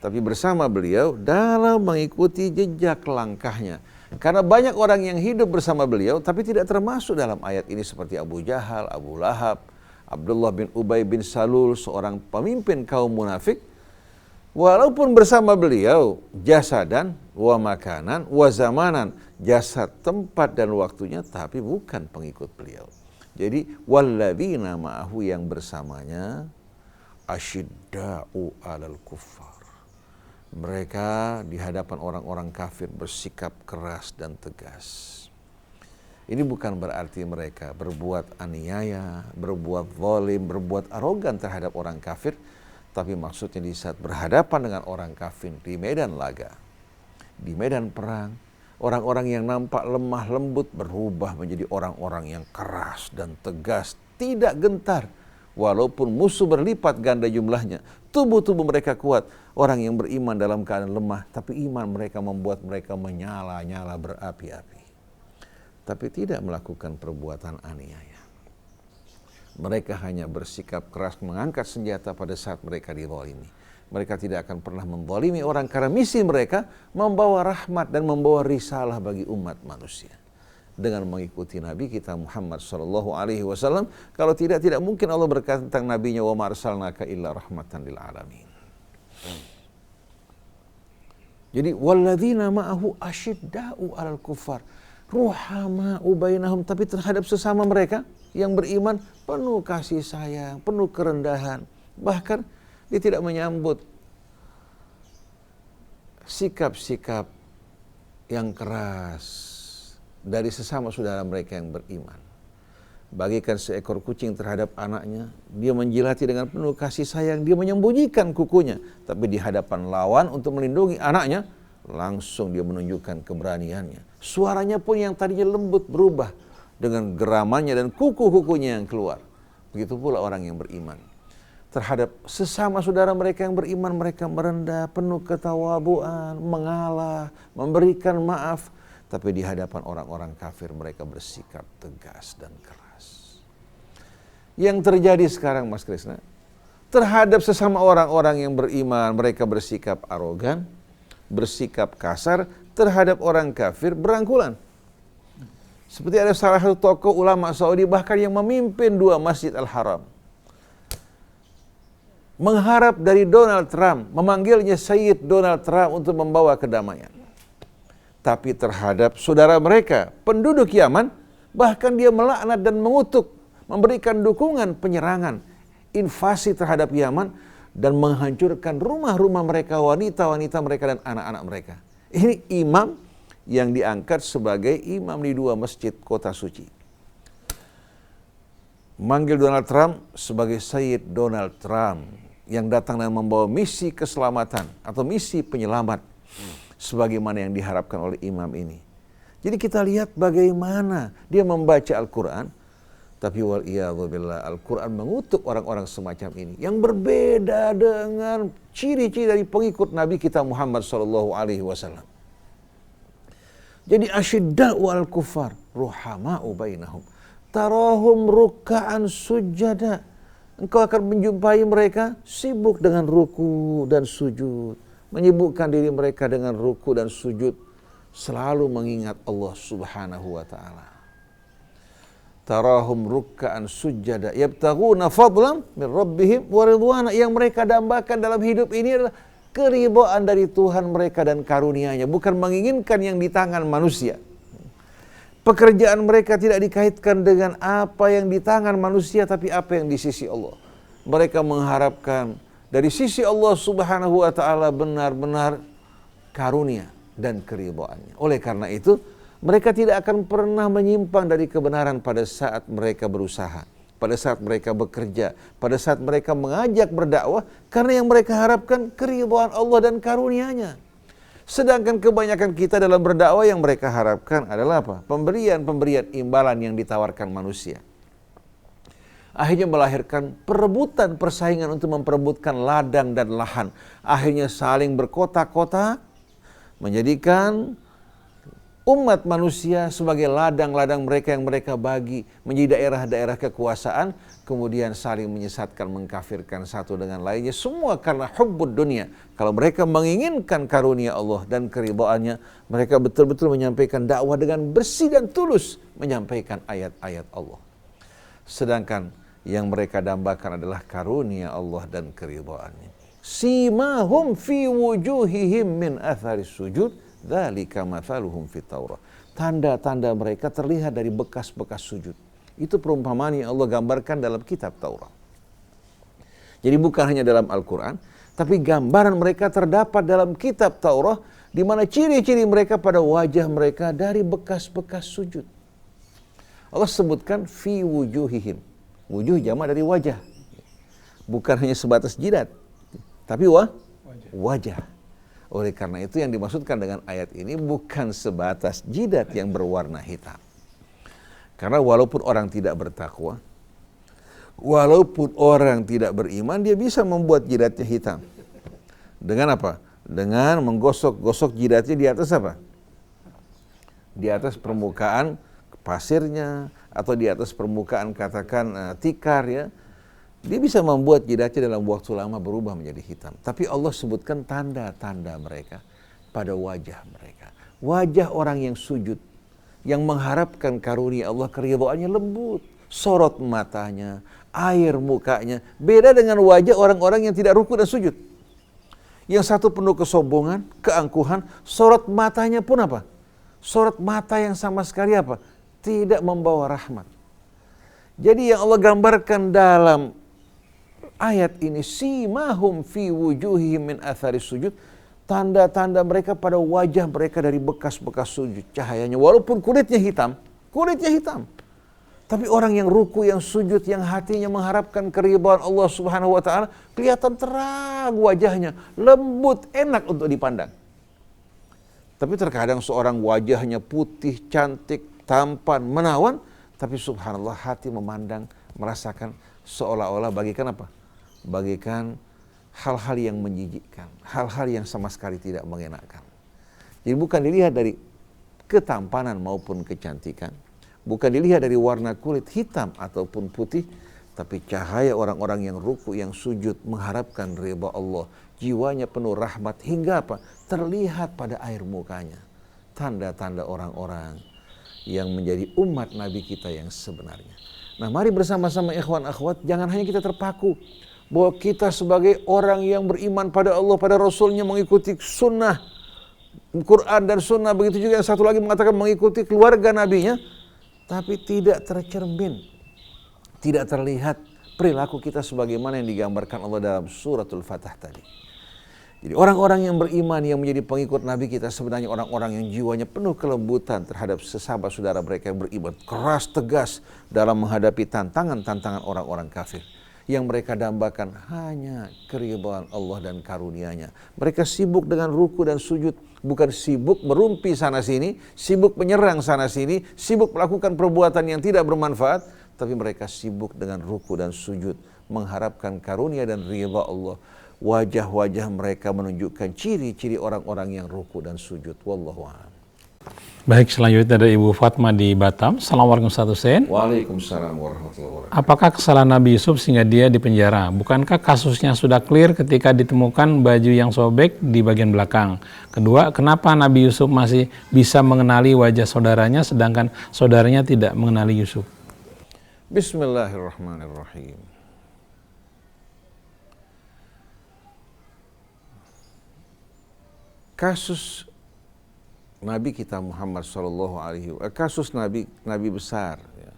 tapi bersama beliau dalam mengikuti jejak langkahnya. Karena banyak orang yang hidup bersama beliau tapi tidak termasuk dalam ayat ini, seperti Abu Jahal, Abu Lahab, Abdullah bin Ubay bin Salul, seorang pemimpin kaum munafik. Walaupun bersama beliau jasadan wa makanan wa zamanan, jasad, tempat dan waktunya, tapi bukan pengikut beliau. Jadi walladzina ma'ahu, yang bersamanya, asyidda'u 'alal kuffar. Mereka di hadapan orang-orang kafir bersikap keras dan tegas. Ini bukan berarti mereka berbuat aniaya, berbuat zalim, berbuat arogan terhadap orang kafir, tapi maksudnya di saat berhadapan dengan orang kafir di medan laga, di medan perang, orang-orang yang nampak lemah lembut berubah menjadi orang-orang yang keras dan tegas, tidak gentar. Walaupun musuh berlipat ganda jumlahnya, tubuh-tubuh mereka kuat. Orang yang beriman dalam keadaan lemah, tapi iman mereka membuat mereka menyala-nyala berapi-api. Tapi tidak melakukan perbuatan aniaya. Mereka hanya bersikap keras mengangkat senjata pada saat mereka dizalimi. Mereka tidak akan pernah menzalimi orang karena misi mereka membawa rahmat dan membawa risalah bagi umat manusia. Dengan mengikuti Nabi kita Muhammad SAW, kalau tidak mungkin Allah berkata tentang nabinya, wa ma arsalnaka illa rahmatan lil alamin. Jadi walladzina ma'ahu asyidda'u 'alal kuffar ruhama'u bainahum, tapi terhadap sesama mereka yang beriman penuh kasih sayang, penuh kerendahan. Bahkan dia tidak menyambut sikap-sikap yang keras dari sesama saudara mereka yang beriman. Bagikan seekor kucing terhadap anaknya, dia menjilati dengan penuh kasih sayang, dia menyembunyikan kukunya, tapi di hadapan lawan untuk melindungi anaknya, langsung dia menunjukkan keberaniannya. Suaranya pun yang tadinya lembut berubah dengan geramannya dan kuku-kukunya yang keluar. Begitu pula orang yang beriman. Terhadap sesama saudara mereka yang beriman, mereka merendah, penuh ketawaduan, mengalah, memberikan maaf. Tapi di hadapan orang-orang kafir mereka bersikap tegas dan keras. Yang terjadi sekarang, Mas Krisna, terhadap sesama orang-orang yang beriman, mereka bersikap arogan, bersikap kasar. Terhadap orang kafir berangkulan. Seperti ada salah satu tokoh ulama Saudi bahkan yang memimpin 2 Masjid Al-Haram, mengharap dari Donald Trump, memanggilnya Sayyid Donald Trump untuk membawa kedamaian. Tapi terhadap saudara mereka, penduduk Yaman, bahkan dia melaknat dan mengutuk, memberikan dukungan penyerangan, invasi terhadap Yaman, dan menghancurkan rumah-rumah mereka, wanita-wanita mereka, dan anak-anak mereka. Ini imam yang diangkat sebagai imam di 2 masjid kota suci. Manggil Donald Trump sebagai Sayyid Donald Trump yang datang dan membawa misi keselamatan atau misi penyelamat sebagaimana yang diharapkan oleh imam ini. Jadi kita lihat bagaimana dia membaca Al-Quran, tapi wal'iyadzubillah, Al-Quran mengutuk orang-orang semacam ini yang berbeda dengan ciri-ciri dari pengikut Nabi kita Muhammad SAW. Jadi asyidda'u al-kuffar ruhama'u bainahum tarahum ruka'an sujada. Engkau akan menjumpai mereka sibuk dengan ruku dan sujud, menyibukkan diri mereka dengan ruku dan sujud, selalu mengingat Allah Subhanahu wa taala. Tarahum ruka'an sujada yabtaghuna fadlan min rabbihim wa ridwana. Yang mereka dambakan dalam hidup ini adalah keridhaan dari Tuhan mereka dan karunia-Nya, bukan menginginkan yang di tangan manusia. Pekerjaan mereka tidak dikaitkan dengan apa yang di tangan manusia, tapi apa yang di sisi Allah. Mereka mengharapkan dari sisi Allah Subhanahu wa taala benar-benar karunia dan keridhaan-Nya. Oleh karena itu, mereka tidak akan pernah menyimpang dari kebenaran pada saat mereka berusaha, pada saat mereka bekerja, pada saat mereka mengajak berdakwah, karena yang mereka harapkan keridhaan Allah dan karunia-Nya. Sedangkan kebanyakan kita dalam berdakwah yang mereka harapkan adalah apa? Pemberian imbalan yang ditawarkan manusia. Akhirnya melahirkan perebutan, persaingan untuk memperebutkan ladang dan lahan. Akhirnya saling berkotak-kotak, menjadikan umat manusia sebagai ladang-ladang mereka yang mereka bagi menjadi daerah-daerah kekuasaan, kemudian saling menyesatkan, mengkafirkan satu dengan lainnya, semua karena hubbud dunia. Kalau mereka menginginkan karunia Allah dan keridhaan-Nya, mereka betul-betul menyampaikan dakwah dengan bersih dan tulus, menyampaikan ayat-ayat Allah. Sedangkan yang mereka dambakan adalah karunia Allah dan keridhaan-Nya. Simahum fi wujuhihim min atharis sujud dzalika mathaluhum fit Taurah. Tanda-tanda mereka terlihat dari bekas-bekas sujud. Itu perumpamaan yang Allah gambarkan dalam kitab Taurat. Jadi bukan hanya dalam Al-Quran, tapi gambaran mereka terdapat dalam kitab Taurat, di mana ciri-ciri mereka pada wajah mereka dari bekas-bekas sujud. Allah sebutkan fi wujuhihim. Wujuh jamak dari wajah. Bukan hanya sebatas jidat, tapi wajah. Oleh karena itu yang dimaksudkan dengan ayat ini bukan sebatas jidat yang berwarna hitam. Karena walaupun orang tidak bertakwa, walaupun orang tidak beriman, dia bisa membuat jidatnya hitam. Dengan apa? Dengan menggosok-gosok jidatnya di atas apa? Di atas permukaan pasirnya, atau di atas permukaan katakan tikar ya. Dia bisa membuat jidatnya dalam waktu lama berubah menjadi hitam. Tapi Allah sebutkan tanda-tanda mereka pada wajah mereka. Wajah orang yang sujud, yang mengharapkan karunia Allah, keridhaannya lembut. Sorot matanya, air mukanya. Beda dengan wajah orang-orang yang tidak ruku dan sujud. Yang satu penuh kesombongan, keangkuhan. Sorot matanya pun apa? Sorot mata yang sama sekali apa? Tidak membawa rahmat. Jadi yang Allah gambarkan dalam ayat ini, simahum fi wujuhihim min atharis sujud, tanda-tanda mereka pada wajah mereka dari bekas-bekas sujud. Cahayanya walaupun kulitnya hitam, tapi orang yang ruku, yang sujud, yang hatinya mengharapkan keridhaan Allah Subhanahu wa taala, kelihatan terang wajahnya, lembut, enak untuk dipandang. Tapi terkadang seorang wajahnya putih, cantik, tampan, menawan, tapi subhanallah hati memandang, merasakan seolah-olah bagikan apa? Bagikan hal-hal yang menjijikkan, hal-hal yang sama sekali tidak mengenakan. Jadi bukan dilihat dari ketampanan maupun kecantikan, bukan dilihat dari warna kulit hitam ataupun putih, tapi cahaya orang-orang yang ruku, yang sujud, mengharapkan ridha Allah, jiwanya penuh rahmat, hingga apa? Terlihat pada air mukanya. Tanda-tanda orang-orang yang menjadi umat Nabi kita yang sebenarnya. Nah, mari bersama-sama ikhwan akhwat, jangan hanya kita terpaku bahwa kita sebagai orang yang beriman pada Allah, pada Rasulnya, mengikuti sunnah, Quran dan sunnah, begitu juga yang satu lagi mengatakan mengikuti keluarga Nabinya, tapi tidak tercermin, tidak terlihat perilaku kita sebagaimana yang digambarkan Allah dalam suratul Fatah tadi. Jadi orang-orang yang beriman yang menjadi pengikut Nabi kita sebenarnya orang-orang yang jiwanya penuh kelembutan terhadap sesama saudara mereka yang beriman, keras tegas dalam menghadapi tantangan-tantangan orang-orang kafir. Yang mereka dambakan hanya keridhaan Allah dan karunia-Nya. Mereka sibuk dengan ruku dan sujud, bukan sibuk merumpi sana sini, sibuk menyerang sana sini, sibuk melakukan perbuatan yang tidak bermanfaat, tapi mereka sibuk dengan ruku dan sujud, mengharapkan karunia dan ridha Allah. Wajah-wajah mereka menunjukkan ciri-ciri orang-orang yang ruku dan sujud. Wallahu a'lam. Baik, selanjutnya dari Ibu Fatma di Batam. Assalamualaikum Ustaz Hussein. Waalaikumsalam warahmatullahi wabarakatuh. Apakah kesalahan Nabi Yusuf sehingga dia dipenjara? Bukankah kasusnya sudah clear ketika ditemukan baju yang sobek di bagian belakang? Kedua, kenapa Nabi Yusuf masih bisa mengenali wajah saudaranya sedangkan saudaranya tidak mengenali Yusuf? Bismillahirrahmanirrahim. Kasus Nabi kita Muhammad kasus Nabi besar ya,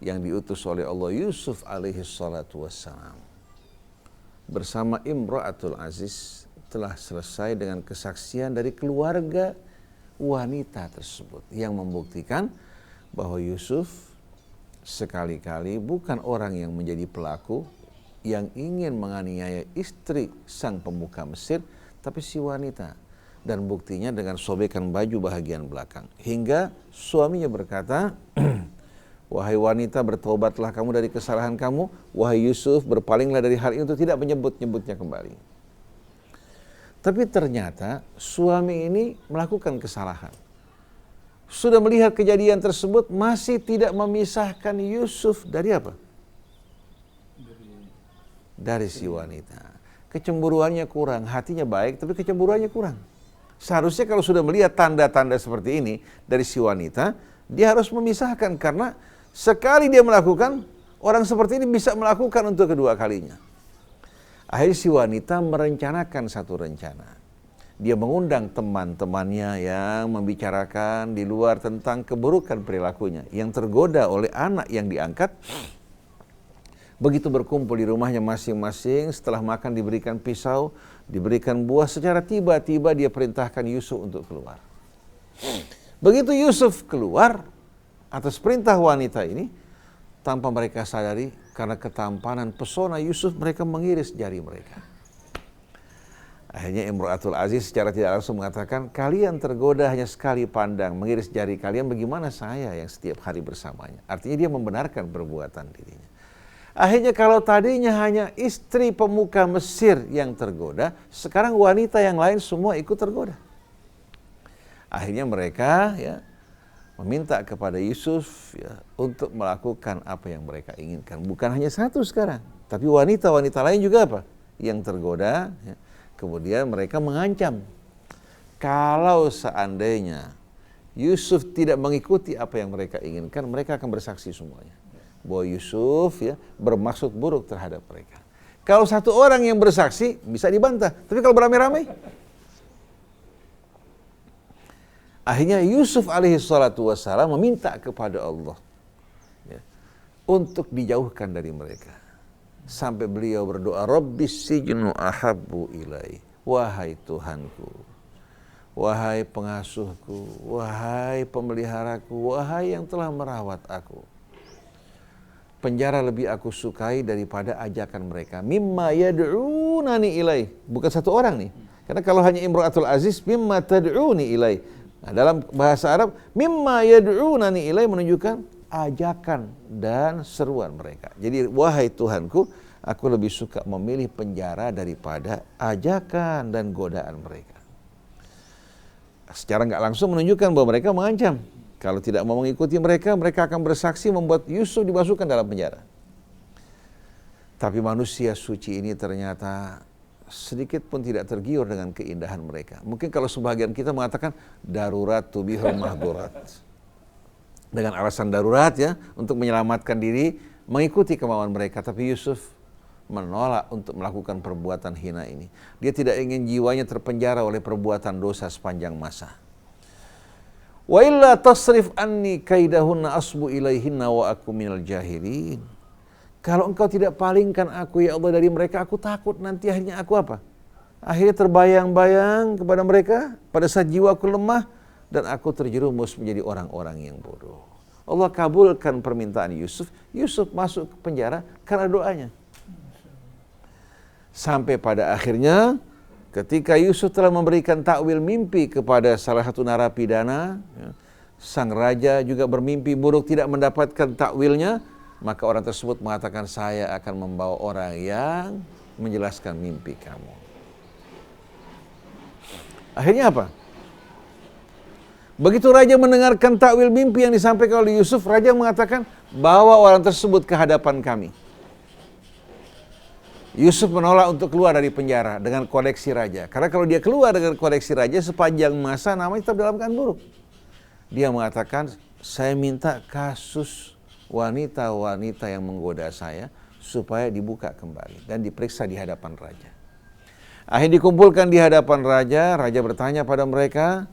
yang diutus oleh Allah, Yusuf alaihi salatu wassalam bersama Imra'atul Aziz, telah selesai dengan kesaksian dari keluarga wanita tersebut yang membuktikan bahwa Yusuf sekali-kali bukan orang yang menjadi pelaku yang ingin menganiaya istri sang pemuka Mesir, tapi si wanita. Dan buktinya dengan sobekan baju bahagian belakang. Hingga suaminya berkata, wahai wanita, bertobatlah kamu dari kesalahan kamu. Wahai Yusuf, berpalinglah dari hal ini untuk tidak menyebut-nyebutnya kembali. Tapi ternyata suami ini melakukan kesalahan. Sudah melihat kejadian tersebut, masih tidak memisahkan Yusuf dari apa? Dari si wanita. Kecemburuannya kurang, hatinya baik, tapi kecemburuannya kurang. Seharusnya kalau sudah melihat tanda-tanda seperti ini dari si wanita, dia harus memisahkan, karena sekali dia melakukan, orang seperti ini bisa melakukan untuk kedua kalinya. Akhirnya si wanita merencanakan satu rencana. Dia mengundang teman-temannya yang membicarakan di luar tentang keburukan perilakunya, yang tergoda oleh anak yang diangkat. Begitu berkumpul di rumahnya masing-masing, setelah makan diberikan pisau, diberikan buah, secara tiba-tiba dia perintahkan Yusuf untuk keluar. Begitu Yusuf keluar atas perintah wanita ini, tanpa mereka sadari, karena ketampanan pesona Yusuf, mereka mengiris jari mereka. Akhirnya Imra'atul Aziz secara tidak langsung mengatakan, kalian tergoda hanya sekali pandang, mengiris jari kalian, bagaimana saya yang setiap hari bersamanya? Artinya dia membenarkan perbuatan dirinya. Akhirnya kalau tadinya hanya istri pemuka Mesir yang tergoda, sekarang wanita yang lain semua ikut tergoda. Akhirnya mereka ya meminta kepada Yusuf ya, untuk melakukan apa yang mereka inginkan. Bukan hanya satu sekarang, tapi wanita-wanita lain juga apa? Yang tergoda. Ya. Kemudian mereka mengancam, kalau seandainya Yusuf tidak mengikuti apa yang mereka inginkan, mereka akan bersaksi semuanya bahwa Yusuf ya bermaksud buruk terhadap mereka. Kalau satu orang yang bersaksi bisa dibantah, tapi kalau beramai-ramai, akhirnya Yusuf alaihi salatu wassalam meminta kepada Allah ya, untuk dijauhkan dari mereka. Sampai beliau berdoa, Rabbis sijnu ahabbu ilai, wahai Tuhanku, wahai pengasuhku, wahai pemeliharaku, wahai yang telah merawat aku, penjara lebih aku sukai daripada ajakan mereka. Mimma yad'unani ilai. Bukan satu orang nih. Karena kalau hanya Imra'atul Aziz, mimma tad'uni ilai. Nah, dalam bahasa Arab, mimma yad'unani ilai menunjukkan ajakan dan seruan mereka. Jadi, wahai Tuhanku, aku lebih suka memilih penjara daripada ajakan dan godaan mereka. Secara nggak langsung menunjukkan bahwa mereka mengancam. Kalau tidak mau mengikuti mereka, mereka akan bersaksi membuat Yusuf dimasukkan dalam penjara. Tapi manusia suci ini ternyata sedikit pun tidak tergiur dengan keindahan mereka. Mungkin kalau sebagian kita mengatakan, darurat tubihul mahdurat. dengan alasan darurat ya, untuk menyelamatkan diri, mengikuti kemauan mereka. Tapi Yusuf menolak untuk melakukan perbuatan hina ini. Dia tidak ingin jiwanya terpenjara oleh perbuatan dosa sepanjang masa. Wa illa tasrif anni kaidahunna asbu ilaihinna wa aku minal jahilin. Kalau engkau tidak palingkan aku ya Allah dari mereka, aku takut nanti akhirnya aku apa? Akhirnya terbayang-bayang kepada mereka pada saat jiwaku lemah dan aku terjerumus menjadi orang-orang yang bodoh. Allah kabulkan permintaan Yusuf. Yusuf masuk ke penjara karena doanya. Sampai pada akhirnya ketika Yusuf telah memberikan takwil mimpi kepada salah satu narapidana, sang raja juga bermimpi buruk tidak mendapatkan takwilnya, maka orang tersebut mengatakan, saya akan membawa orang yang menjelaskan mimpi kamu. Akhirnya apa? Begitu raja mendengarkan takwil mimpi yang disampaikan oleh Yusuf, raja mengatakan, bawa orang tersebut ke hadapan kami. Yusuf menolak untuk keluar dari penjara dengan koleksi raja. Karena kalau dia keluar dengan koleksi raja sepanjang masa namanya tetap dalam keadaan buruk. Dia mengatakan, saya minta kasus wanita-wanita yang menggoda saya supaya dibuka kembali dan diperiksa di hadapan raja. Akhirnya dikumpulkan di hadapan raja, raja bertanya pada mereka,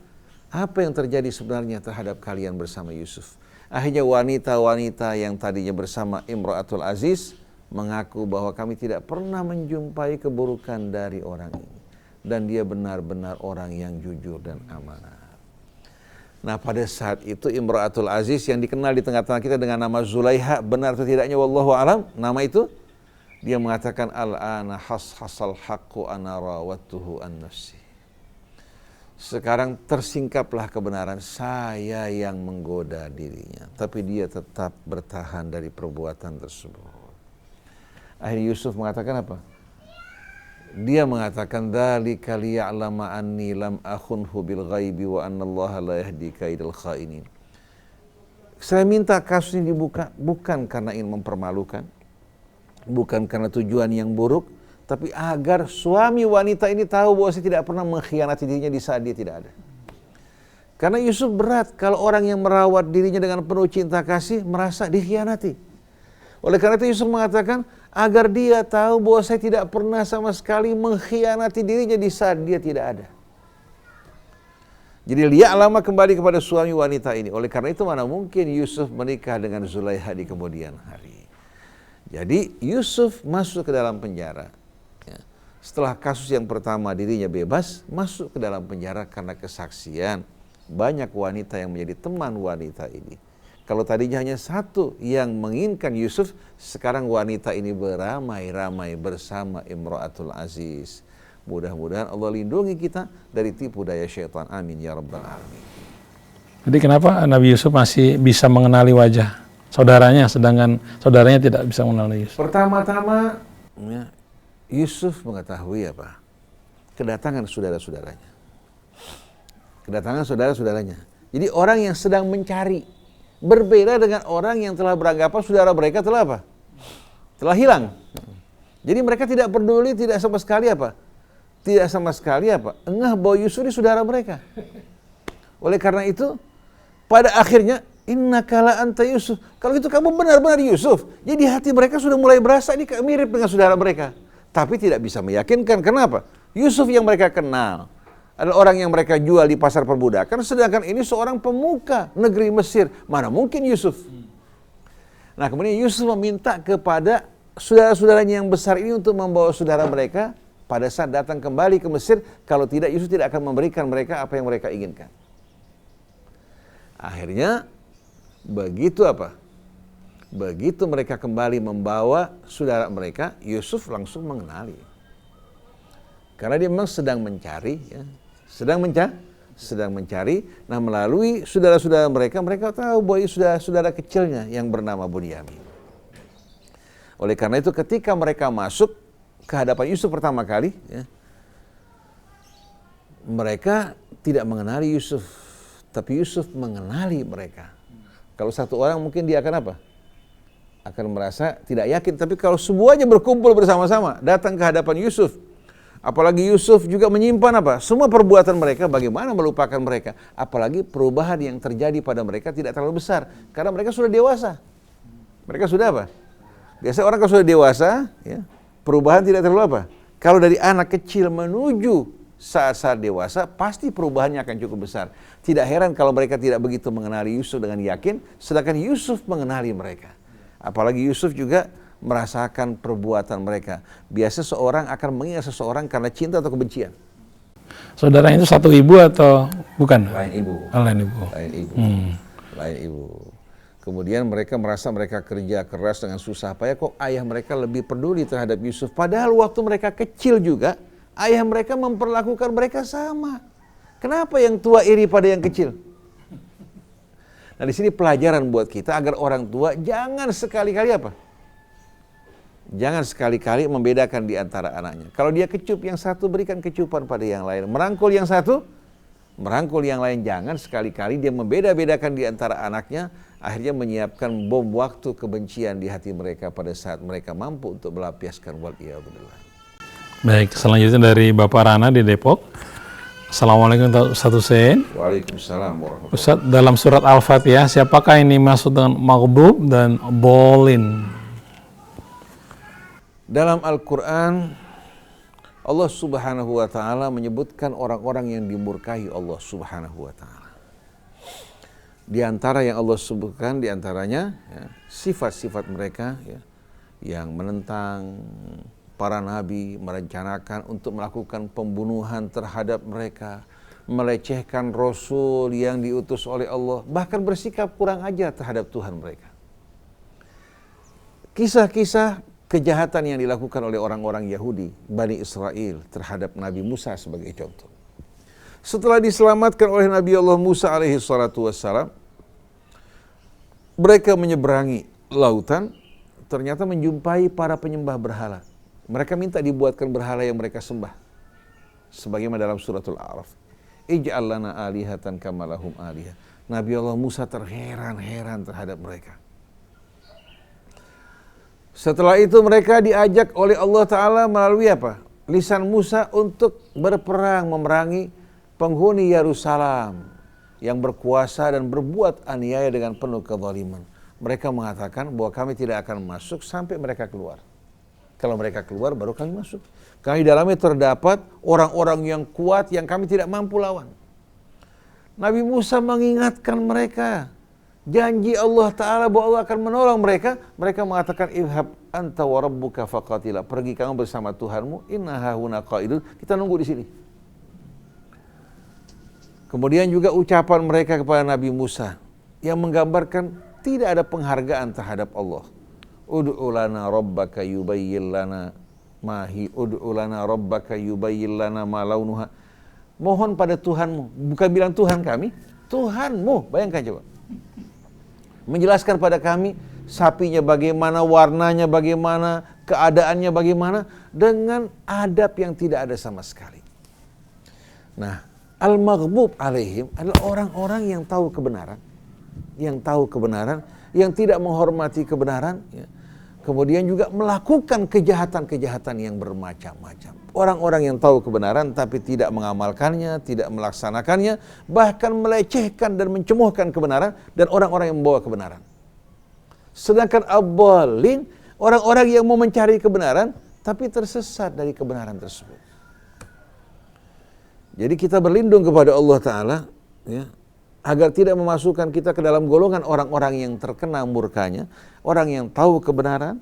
apa yang terjadi sebenarnya terhadap kalian bersama Yusuf? Akhirnya wanita-wanita yang tadinya bersama Imra'atul Aziz mengaku bahwa kami tidak pernah menjumpai keburukan dari orang ini. Dan dia benar-benar orang yang jujur dan amanah. Nah pada saat itu Imra'atul Aziz yang dikenal di tengah-tengah kita dengan nama Zulaiha, benar atau tidaknya wallahu alam, nama itu, dia mengatakan al-ana hasal haqqu ana rawattuhu an nafsi. Sekarang tersingkaplah kebenaran, saya yang menggoda dirinya. Tapi dia tetap bertahan dari perbuatan tersebut. Akhirnya Yusuf mengatakan apa? Dia mengatakan dzalika liya'lama anni lam akhunhu bil ghaibi wa anna Allah la yahdi kaidal khainin. Saya minta kasus ini dibuka bukan karena ingin mempermalukan, bukan karena tujuan yang buruk, tapi agar suami wanita ini tahu bahwa saya tidak pernah mengkhianati dirinya di saat dia tidak ada. Karena Yusuf berat kalau orang yang merawat dirinya dengan penuh cinta kasih merasa dikhianati. Oleh karena itu Yusuf mengatakan agar dia tahu bahwa saya tidak pernah sama sekali mengkhianati dirinya di saat dia tidak ada. Jadi liya'lama kembali kepada suami wanita ini. Oleh karena itu mana mungkin Yusuf menikah dengan Zulaiha di kemudian hari. Jadi Yusuf masuk ke dalam penjara. Setelah kasus yang pertama dirinya bebas, masuk ke dalam penjara karena kesaksian banyak wanita yang menjadi teman wanita ini. Kalau tadinya hanya satu yang menginginkan Yusuf, sekarang wanita ini beramai-ramai bersama Imra'atul Aziz. Mudah-mudahan Allah lindungi kita dari tipu daya syaitan. Amin ya rabbal alamin. Jadi kenapa Nabi Yusuf masih bisa mengenali wajah saudaranya, sedangkan saudaranya tidak bisa mengenali Yusuf? Pertama-tama Yusuf mengetahui apa? Kedatangan saudara-saudaranya. Kedatangan saudara-saudaranya. Jadi orang yang sedang mencari. Berbeda dengan orang yang telah beranggapan saudara mereka telah apa? Telah hilang. Jadi mereka tidak peduli, tidak sama sekali apa? Tidak sama sekali apa? Engah bahwa Yusuf ini saudara mereka. Oleh karena itu, pada akhirnya, innaka la anta Yusuf. Kalau itu kamu benar-benar Yusuf. Jadi hati mereka sudah mulai berasa ini mirip dengan saudara mereka. Tapi tidak bisa meyakinkan. Kenapa? Yusuf yang mereka kenal adalah orang yang mereka jual di pasar perbudakan, sedangkan ini seorang pemuka negeri Mesir. Mana mungkin Yusuf? Nah kemudian Yusuf meminta kepada saudara-saudaranya yang besar ini untuk membawa saudara mereka pada saat datang kembali ke Mesir. Kalau tidak, Yusuf tidak akan memberikan mereka apa yang mereka inginkan. Akhirnya begitu apa? Begitu mereka kembali membawa saudara mereka, Yusuf langsung mengenali. Karena dia memang sedang mencari, ya. Sedang mencari. Nah melalui saudara-saudara mereka tahu bahwa saudara kecilnya yang bernama Bunyamin. Oleh karena itu ketika mereka masuk ke hadapan Yusuf pertama kali, ya, mereka tidak mengenali Yusuf, tapi Yusuf mengenali mereka. Kalau satu orang mungkin dia akan apa? Akan merasa tidak yakin. Tapi kalau semuanya berkumpul bersama-sama datang ke hadapan Yusuf, Apalagi Yusuf juga menyimpan apa? Semua perbuatan mereka, bagaimana melupakan mereka. Apalagi perubahan yang terjadi pada mereka tidak terlalu besar. Karena mereka sudah dewasa. Mereka sudah apa? Biasanya orang kalau sudah dewasa, ya, perubahan tidak terlalu apa? Kalau dari anak kecil menuju saat-saat dewasa, pasti perubahannya akan cukup besar. Tidak heran kalau mereka tidak begitu mengenali Yusuf dengan yakin, sedangkan Yusuf mengenali mereka. Apalagi Yusuf juga merasakan perbuatan mereka. Biasa seorang akan mengingat seseorang karena cinta atau kebencian. Saudara itu satu ibu atau bukan? Lain ibu. Lain ibu. Lain ibu. Lain ibu. Kemudian mereka merasa mereka kerja keras dengan susah payah, kok ayah mereka lebih peduli terhadap Yusuf. Padahal waktu mereka kecil juga, ayah mereka memperlakukan mereka sama. Kenapa yang tua iri pada yang kecil? Nah, di sini pelajaran buat kita agar orang tua jangan sekali-kali apa? Jangan sekali-kali membedakan di antara anaknya. Kalau dia kecup yang satu, berikan kecupan pada yang lain. Merangkul yang satu, merangkul yang lain. Jangan sekali-kali dia membeda-bedakan di antara anaknya, akhirnya menyiapkan bom waktu kebencian di hati mereka pada saat mereka mampu untuk melampiaskan waliyadzubillah. Baik, selanjutnya dari Bapak Rana di Depok. Assalamualaikum Ustaz Hussein. Waalaikumsalam warahmatullahi wabarakatuh. Ustaz, dalam surat Al-Fatihah, siapakah ini maksud dengan maghdub dan bolin? Dalam Al-Quran, Allah Subhanahu wa Ta'ala menyebutkan orang-orang yang dimurkahi Allah Subhanahu wa Ta'ala. Di antara yang Allah sebutkan, di antaranya ya, sifat-sifat mereka ya, yang menentang para nabi, merencanakan untuk melakukan pembunuhan terhadap mereka, melecehkan Rasul yang diutus oleh Allah, bahkan bersikap kurang ajar terhadap Tuhan mereka. Kisah-kisah kejahatan yang dilakukan oleh orang-orang Yahudi, Bani Israel terhadap Nabi Musa sebagai contoh. Setelah diselamatkan oleh Nabi Allah Musa alaihi salatu wassalam, mereka menyeberangi lautan, ternyata menjumpai para penyembah berhala. Mereka minta dibuatkan berhala yang mereka sembah. Sebagaimana dalam suratul A'raf. Ij'al lana alihatan kama lahum alihah. Nabi Allah Musa terheran-heran terhadap mereka. Setelah itu mereka diajak oleh Allah Ta'ala melalui apa? Lisan Musa untuk berperang memerangi penghuni Yerusalem yang berkuasa dan berbuat aniaya dengan penuh kezaliman. Mereka mengatakan bahwa kami tidak akan masuk sampai mereka keluar. Kalau mereka keluar baru kami masuk. Karena di dalamnya terdapat orang-orang yang kuat yang kami tidak mampu lawan. Nabi Musa mengingatkan mereka. Janji Allah Ta'ala bahwa Allah akan menolong mereka. Mereka mengatakan, Ibhab anta wa rabbuka faqatila. Pergi kamu bersama Tuhanmu. Inna hahuna qaidun. Kita nunggu di sini. Kemudian juga ucapan mereka kepada Nabi Musa. Yang menggambarkan tidak ada penghargaan terhadap Allah. Ud'u lana rabbaka yubayyin lana mahi. Ud'u lana rabbaka yubayyin lana ma launuha. Mohon pada Tuhanmu. Bukan bilang Tuhan kami. Tuhanmu. Bayangkan coba. Menjelaskan pada kami sapinya bagaimana, warnanya bagaimana, keadaannya bagaimana, dengan adab yang tidak ada sama sekali. Nah, al-maghdub alaihim adalah orang-orang yang tahu kebenaran, yang tidak menghormati kebenaran, ya. Kemudian juga melakukan kejahatan-kejahatan yang bermacam-macam. Orang-orang yang tahu kebenaran tapi tidak mengamalkannya, tidak melaksanakannya, bahkan melecehkan dan mencemohkan kebenaran dan orang-orang yang membawa kebenaran. Sedangkan ad-dallin, orang-orang yang mau mencari kebenaran tapi tersesat dari kebenaran tersebut. Jadi kita berlindung kepada Allah Ta'ala, ya, agar tidak memasukkan kita ke dalam golongan orang-orang yang terkena murkanya, orang yang tahu kebenaran,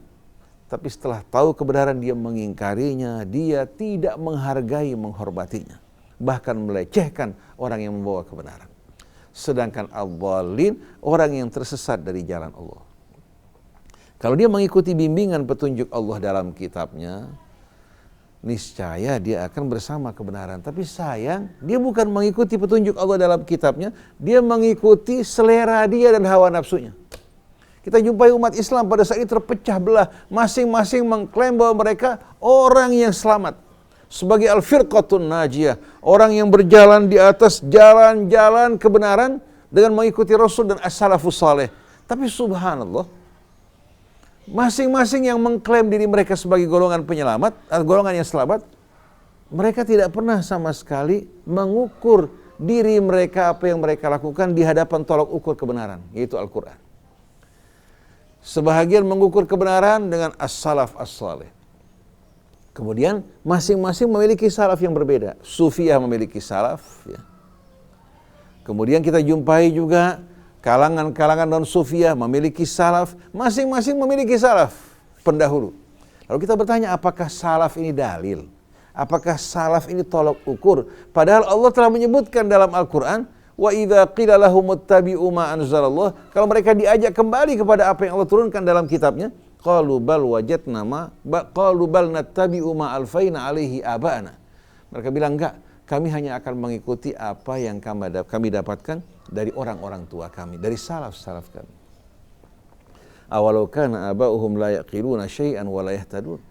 tapi setelah tahu kebenaran dia mengingkarinya, dia tidak menghargai, menghormatinya, bahkan melecehkan orang yang membawa kebenaran. Sedangkan ad-dallin, orang yang tersesat dari jalan Allah. Kalau dia mengikuti bimbingan petunjuk Allah dalam kitabnya, niscaya dia akan bersama kebenaran. Tapi sayang, dia bukan mengikuti petunjuk Allah dalam kitabnya, dia mengikuti selera dia dan hawa nafsunya. Kita jumpai umat Islam pada saat ini terpecah belah, masing-masing mengklaim bahwa mereka orang yang selamat. Sebagai al-firqatun najiyah, orang yang berjalan di atas jalan-jalan kebenaran dengan mengikuti Rasul dan as-salafus saleh. Tapi subhanallah, masing-masing yang mengklaim diri mereka sebagai golongan penyelamat, golongan yang selamat, mereka tidak pernah sama sekali mengukur diri mereka, apa yang mereka lakukan di hadapan tolok ukur kebenaran, yaitu Al-Quran. Sebahagian mengukur kebenaran dengan as-salaf as-salih. Kemudian masing-masing memiliki salaf yang berbeda. Sufiyah memiliki salaf. Ya. Kemudian kita jumpai juga kalangan-kalangan non-sufiyah memiliki salaf. Masing-masing memiliki salaf pendahulu. Lalu kita bertanya, apakah salaf ini dalil? Apakah salaf ini tolok ukur? Padahal Allah telah menyebutkan dalam Al-Quran, wa idza qila lahum ittabi'u ma anzalallah, kalau mereka diajak kembali kepada apa yang Allah turunkan dalam kitabnya, qalu bal wajadna ma qalu bal nattabi'u ma alfaina alaihi aba'ana. Mereka bilang, enggak, kami hanya akan mengikuti apa yang kami dapatkan dari orang-orang tua kami, dari salaf-salaf kami. Awalau kana aba'uhum la yaqiluna syai'an wa la yahtadun.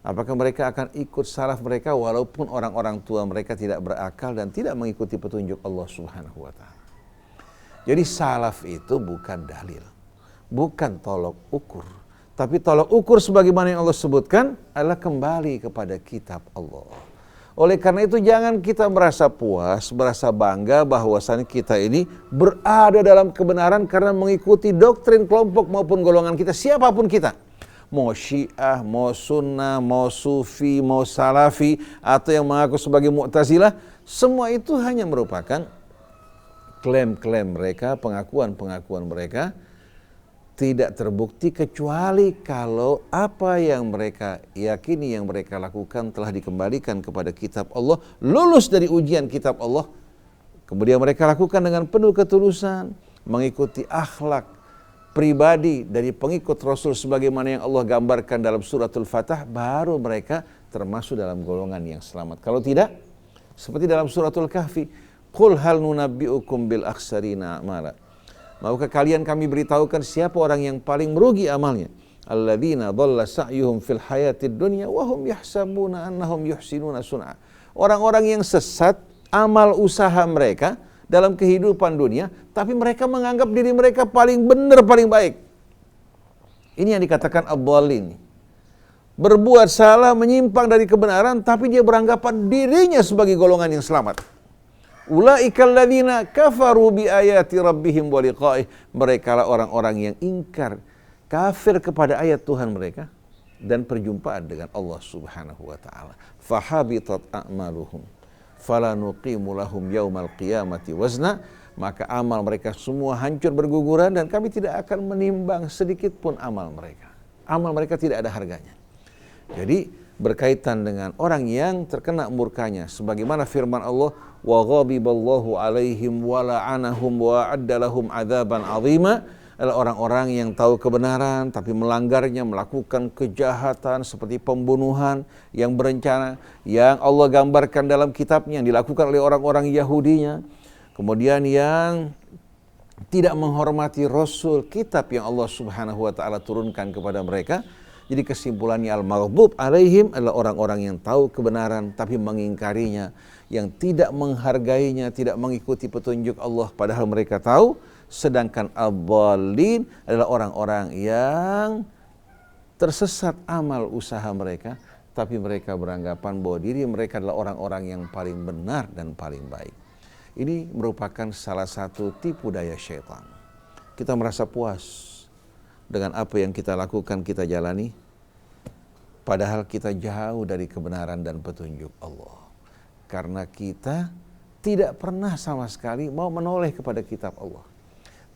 Apakah mereka akan ikut salaf mereka walaupun orang-orang tua mereka tidak berakal dan tidak mengikuti petunjuk Allah Subhanahu wa taala. Jadi salaf itu bukan dalil, bukan tolok ukur. Tapi tolok ukur sebagaimana yang Allah sebutkan adalah kembali kepada kitab Allah. Oleh karena itu jangan kita merasa puas, merasa bangga bahwasannya kita ini berada dalam kebenaran karena mengikuti doktrin kelompok maupun golongan kita, siapapun kita. Mau Syiah, mau Sunnah, mau Sufi, mau Salafi, atau yang mengaku sebagai Mu'tazilah, semua itu hanya merupakan klaim-klaim mereka, pengakuan-pengakuan mereka, tidak terbukti kecuali kalau apa yang mereka yakini, yang mereka lakukan telah dikembalikan kepada kitab Allah, lulus dari ujian kitab Allah, kemudian mereka lakukan dengan penuh ketulusan, mengikuti akhlak pribadi dari pengikut Rasul sebagaimana yang Allah gambarkan dalam suratul Fatah, baru mereka termasuk dalam golongan yang selamat. Kalau tidak, seperti dalam suratul Kahfi, qul hal nunabbi'ukum bil akhsarina a'mala. Maukah kalian kami beritahukan siapa orang yang paling merugi amalnya? Alladzina dhalla sa'yuhum fil hayatid dunya wa hum yahsabuna annahum yuhsinuna sun'a. Orang-orang yang sesat amal usaha mereka dalam kehidupan dunia, tapi mereka menganggap diri mereka paling benar, paling baik. Ini yang dikatakan ad-dhalin. Berbuat salah, menyimpang dari kebenaran, tapi dia beranggapan dirinya sebagai golongan yang selamat. Ulaikal ladzina kafaru bi ayati rabbihim wa liqa'ih. Mereka lah orang-orang yang ingkar, kafir kepada ayat Tuhan mereka dan perjumpaan dengan Allah Subhanahu wa taala. Fahabitat a'maluhum fala nuqimu lahum yaumal qiyamati wazna. Maka amal mereka semua hancur berguguran dan kami tidak akan menimbang sedikit pun amal mereka. Amal mereka tidak ada harganya. Jadi berkaitan dengan orang yang terkena murkanya, sebagaimana firman Allah, wa ghadiballahu alaihim wa la'anahum wa adda lahum adzaban 'azima, adalah orang-orang yang tahu kebenaran tapi melanggarnya, melakukan kejahatan seperti pembunuhan yang berencana, yang Allah gambarkan dalam kitabnya, yang dilakukan oleh orang-orang Yahudinya. Kemudian yang tidak menghormati Rasul, kitab yang Allah Subhanahu wa taala turunkan kepada mereka. Jadi kesimpulannya al-maghdub alaihim adalah orang-orang yang tahu kebenaran tapi mengingkarinya, yang tidak menghargainya, tidak mengikuti petunjuk Allah padahal mereka tahu. Sedangkan ad-dhalin adalah orang-orang yang tersesat amal usaha mereka, tapi mereka beranggapan bahwa diri mereka adalah orang-orang yang paling benar dan paling baik. Ini merupakan salah satu tipu daya syaitan. Kita merasa puas dengan apa yang kita lakukan, kita jalani, padahal kita jauh dari kebenaran dan petunjuk Allah. Karena kita tidak pernah sama sekali mau menoleh kepada kitab Allah.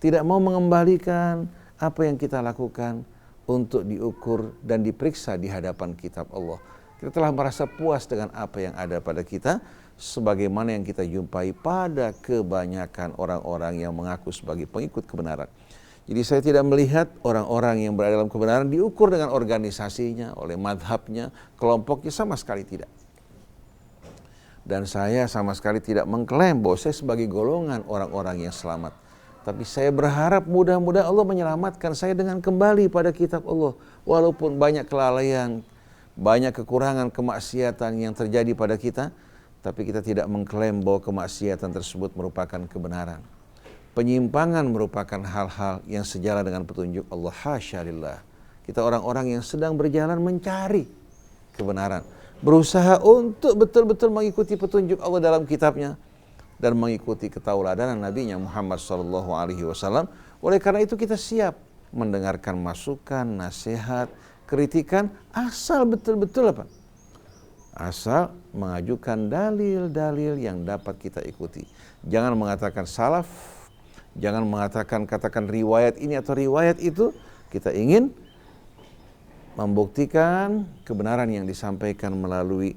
Tidak mau mengembalikan apa yang kita lakukan untuk diukur dan diperiksa di hadapan kitab Allah. Kita telah merasa puas dengan apa yang ada pada kita, sebagaimana yang kita jumpai pada kebanyakan orang-orang yang mengaku sebagai pengikut kebenaran. Jadi saya tidak melihat orang-orang yang berada dalam kebenaran diukur dengan organisasinya, oleh madhabnya, kelompoknya, sama sekali tidak. Dan saya sama sekali tidak mengklaim bahwa saya sebagai golongan orang-orang yang selamat. Tapi saya berharap mudah-mudahan Allah menyelamatkan saya dengan kembali pada kitab Allah. Walaupun banyak kelalaian, banyak kekurangan, kemaksiatan yang terjadi pada kita, tapi kita tidak mengklaim bahwa kemaksiatan tersebut merupakan kebenaran. Penyimpangan merupakan hal-hal yang sejalan dengan petunjuk Allah. Hasya lillah. Kita orang-orang yang sedang berjalan mencari kebenaran. berusaha untuk betul-betul mengikuti petunjuk Allah dalam kitabnya dan mengikuti ketauladanan Nabi-Nya Muhammad SAW. Oleh karena itu kita siap mendengarkan masukan, nasihat, kritikan, asal betul-betul apa? Asal mengajukan dalil-dalil yang dapat kita ikuti. Jangan mengatakan salaf, jangan mengatakan katakan riwayat ini atau riwayat itu. Kita ingin membuktikan kebenaran yang disampaikan melalui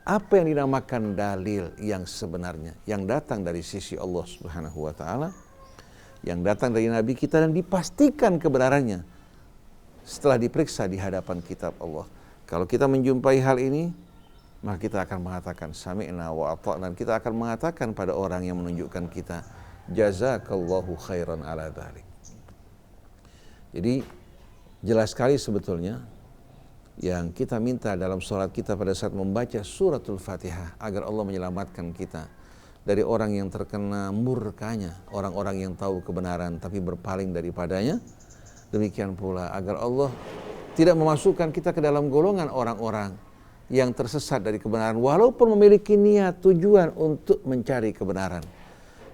apa yang dinamakan dalil yang sebenarnya, yang datang dari sisi Allah Subhanahu wa taala, yang datang dari Nabi kita dan dipastikan kebenarannya setelah diperiksa di hadapan kitab Allah. Kalau kita menjumpai hal ini, maka kita akan mengatakan sami'na wa ata'na, dan kita akan mengatakan pada orang yang menunjukkan kita, jazakallahu khairan ala dzalik. Jadi jelas sekali sebetulnya yang kita minta dalam sholat kita pada saat membaca suratul Fatihah, agar Allah menyelamatkan kita dari orang yang terkena murkanya, orang-orang yang tahu kebenaran tapi berpaling daripadanya. Demikian pula agar Allah tidak memasukkan kita ke dalam golongan orang-orang yang tersesat dari kebenaran walaupun memiliki niat tujuan untuk mencari kebenaran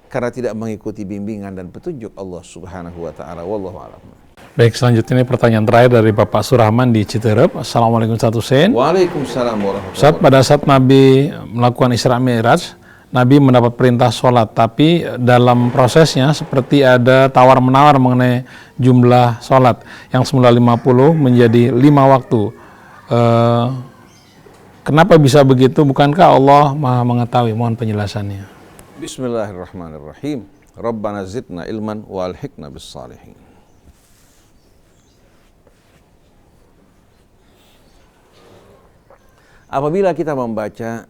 karena tidak mengikuti bimbingan dan petunjuk Allah Subhanahu wa taala. Wallahu a'lam. Baik, selanjutnya ini pertanyaan terakhir dari Bapak Surahman di Citerep. Assalamualaikum Ustaz Hussein. Waalaikumsalam warahmatullahi Ustaz, pada saat Nabi melakukan Isra Mi'raj, Nabi mendapat perintah sholat, tapi dalam prosesnya seperti ada tawar-menawar mengenai jumlah sholat yang semula 50 menjadi 5 waktu. Kenapa bisa begitu? Bukankah Allah Maha mengetahui? Mohon penjelasannya. Bismillahirrahmanirrahim. Rabbana zidna ilman wa alhiqna bis salihin. Apabila kita membaca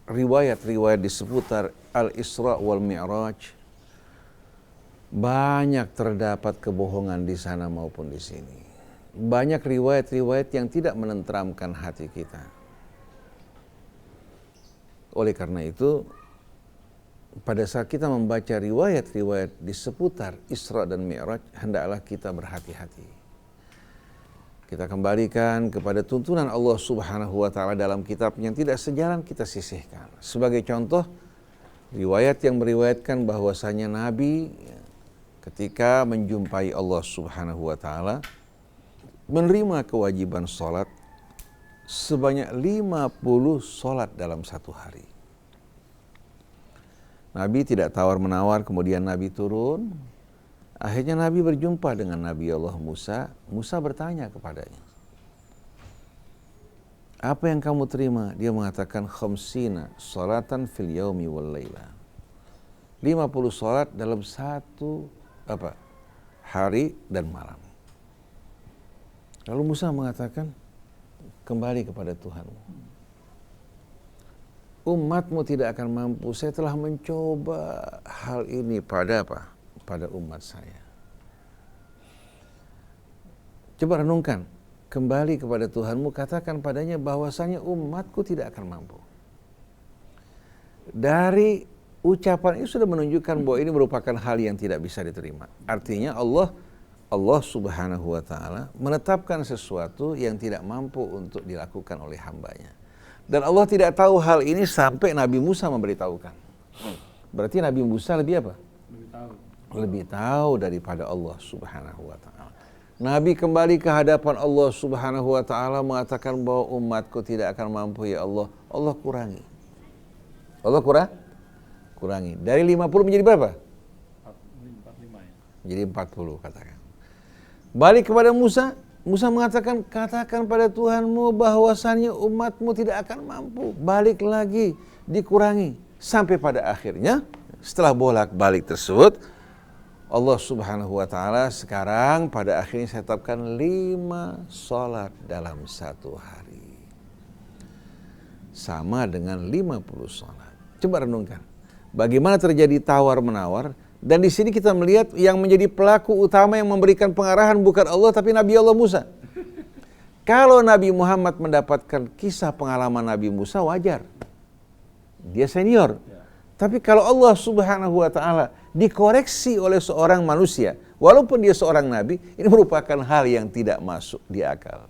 riwayat-riwayat di seputar Al-Isra wal Mi'raj, banyak terdapat kebohongan di sana maupun di sini. Banyak riwayat-riwayat yang tidak menenteramkan hati kita. Oleh karena itu, pada saat kita membaca riwayat-riwayat di seputar Isra dan Mi'raj, hendaklah kita berhati-hati. Kita kembalikan kepada tuntunan Allah Subhanahu wa taala dalam kitab yang tidak sejalan, kita sisihkan. Sebagai contoh, riwayat yang meriwayatkan bahwasanya Nabi ketika menjumpai Allah Subhanahu wa taala menerima kewajiban salat sebanyak 50 salat dalam satu hari. Nabi tidak tawar-menawar, kemudian Nabi turun. Akhirnya Nabi berjumpa dengan Nabi Allah Musa. Musa bertanya kepadanya, apa yang kamu terima? Dia mengatakan khamsina salatan fil yaumi wal laila. 50 salat dalam satu hari dan malam. Lalu Musa mengatakan, kembali kepada Tuhanmu. Umatmu tidak akan mampu. Saya telah mencoba hal ini pada pada umat saya. Coba renungkan, kembali kepada Tuhanmu, katakan padanya bahwasanya umatku tidak akan mampu. Dari ucapan ini sudah menunjukkan bahwa ini merupakan hal yang tidak bisa diterima. Artinya Allah Subhanahu wa taala menetapkan sesuatu yang tidak mampu untuk dilakukan oleh hambanya. Dan Allah tidak tahu hal ini sampai Nabi Musa memberitahukan. Berarti Nabi Musa lebih apa? Lebih tahu daripada Allah Subhanahu wa taala. Nabi kembali ke hadapan Allah Subhanahu wa taala mengatakan bahwa umatku tidak akan mampu ya Allah. Allah kurangi. Allah kurangi. Dari 50 menjadi berapa? 45 ya. Jadi 40 katakan. Balik kepada Musa. Musa mengatakan, katakan pada Tuhanmu bahwasannya umatmu tidak akan mampu. Balik lagi, dikurangi. Sampai pada akhirnya, setelah bolak-balik tersebut, Allah Subhanahu wa taala sekarang pada akhirnya saya tetapkan 5 salat dalam satu hari. Sama dengan 50 salat. Coba renungkan. Bagaimana terjadi tawar-menawar, dan di sini kita melihat yang menjadi pelaku utama yang memberikan pengarahan bukan Allah tapi Nabi Allah Musa. Kalau Nabi Muhammad mendapatkan kisah pengalaman Nabi Musa wajar. Dia senior. Tapi kalau Allah Subhanahu wa taala dikoreksi oleh seorang manusia, walaupun dia seorang nabi, ini merupakan hal yang tidak masuk di akal.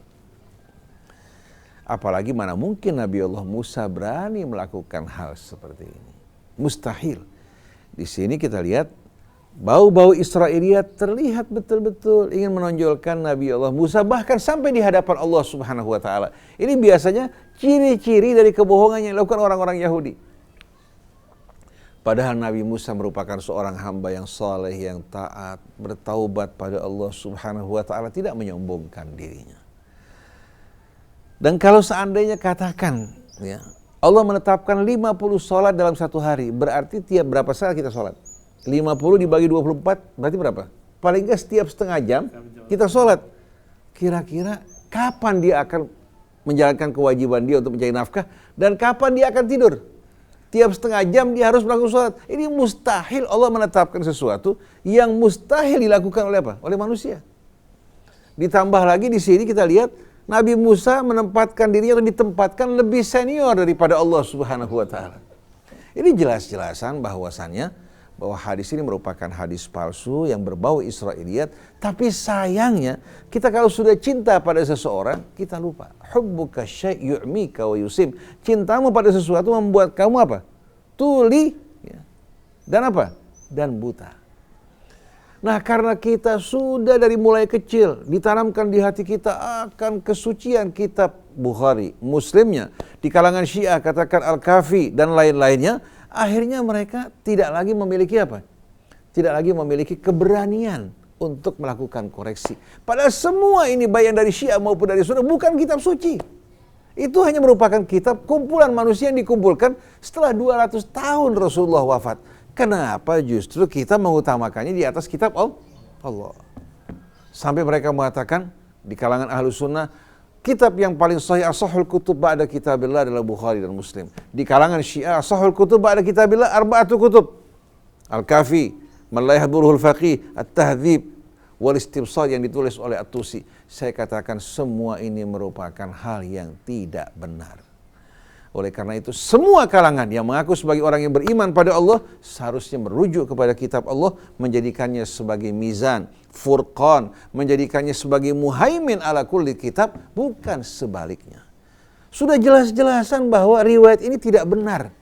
Apalagi mana mungkin Nabi Allah Musa berani melakukan hal seperti ini. Mustahil. Di sini kita lihat bau-bau Israiliyat terlihat betul-betul ingin menonjolkan Nabi Allah Musa, bahkan sampai di hadapan Allah Subhanahu wa taala. Ini biasanya ciri-ciri dari kebohongan yang dilakukan orang-orang Yahudi. Padahal Nabi Musa merupakan seorang hamba yang saleh, yang taat, bertaubat pada Allah Subhanahu wa taala, tidak menyombongkan dirinya. Dan kalau seandainya katakan, ya, Allah menetapkan 50 sholat dalam satu hari, berarti tiap berapa saat kita sholat? 50 dibagi 24, berarti berapa? Paling nggak setiap setengah jam kita sholat. Kira-kira kapan dia akan menjalankan kewajiban dia untuk mencari nafkah, dan kapan dia akan tidur? Tiap setengah jam dia harus melakukan sholat. Ini mustahil Allah menetapkan sesuatu yang mustahil dilakukan oleh apa? Oleh manusia. Ditambah lagi di sini kita lihat Nabi Musa menempatkan dirinya atau ditempatkan lebih senior daripada Allah Subhanahu wa taala. Ini jelas-jelasan bahwasannya bahwa hadis ini merupakan hadis palsu yang berbau Israiliyat, tapi sayangnya kita kalau sudah cinta pada seseorang, kita lupa. Hubbuka syai' yu'mika wa yusim. Cintamu pada sesuatu membuat kamu apa? Tuli, ya. Dan apa? Dan buta. Nah, karena kita sudah dari mulai kecil ditanamkan di hati kita akan kesucian kitab Bukhari, Muslimnya, di kalangan Syiah katakan Al-Kafi dan lain-lainnya, akhirnya mereka tidak lagi memiliki apa? Tidak lagi memiliki keberanian untuk melakukan koreksi. Padahal semua ini baik dari Syiah maupun dari Sunnah bukan kitab suci. Itu hanya merupakan kitab kumpulan manusia yang dikumpulkan setelah 200 tahun Rasulullah wafat. Kenapa justru kita mengutamakannya di atas kitab Allah? Sampai mereka mengatakan di kalangan ahlu sunnah, kitab yang paling sahih ashahul kutub ba'da kitabillah adalah Bukhari dan Muslim. Di kalangan Syiah ashahul kutub ba'da kitabillah arba'atu kutub. Al-Kafi, man la yahduruhul faqih, At-Tahdzib, wal Istibsar yang ditulis oleh At-Tusi. Saya katakan semua ini merupakan hal yang tidak benar. Oleh karena itu semua kalangan yang mengaku sebagai orang yang beriman pada Allah seharusnya merujuk kepada kitab Allah, menjadikannya sebagai mizan, furqan, menjadikannya sebagai muhaimin ala kulli kitab, bukan sebaliknya. Sudah jelas-jelasan bahwa riwayat ini tidak benar,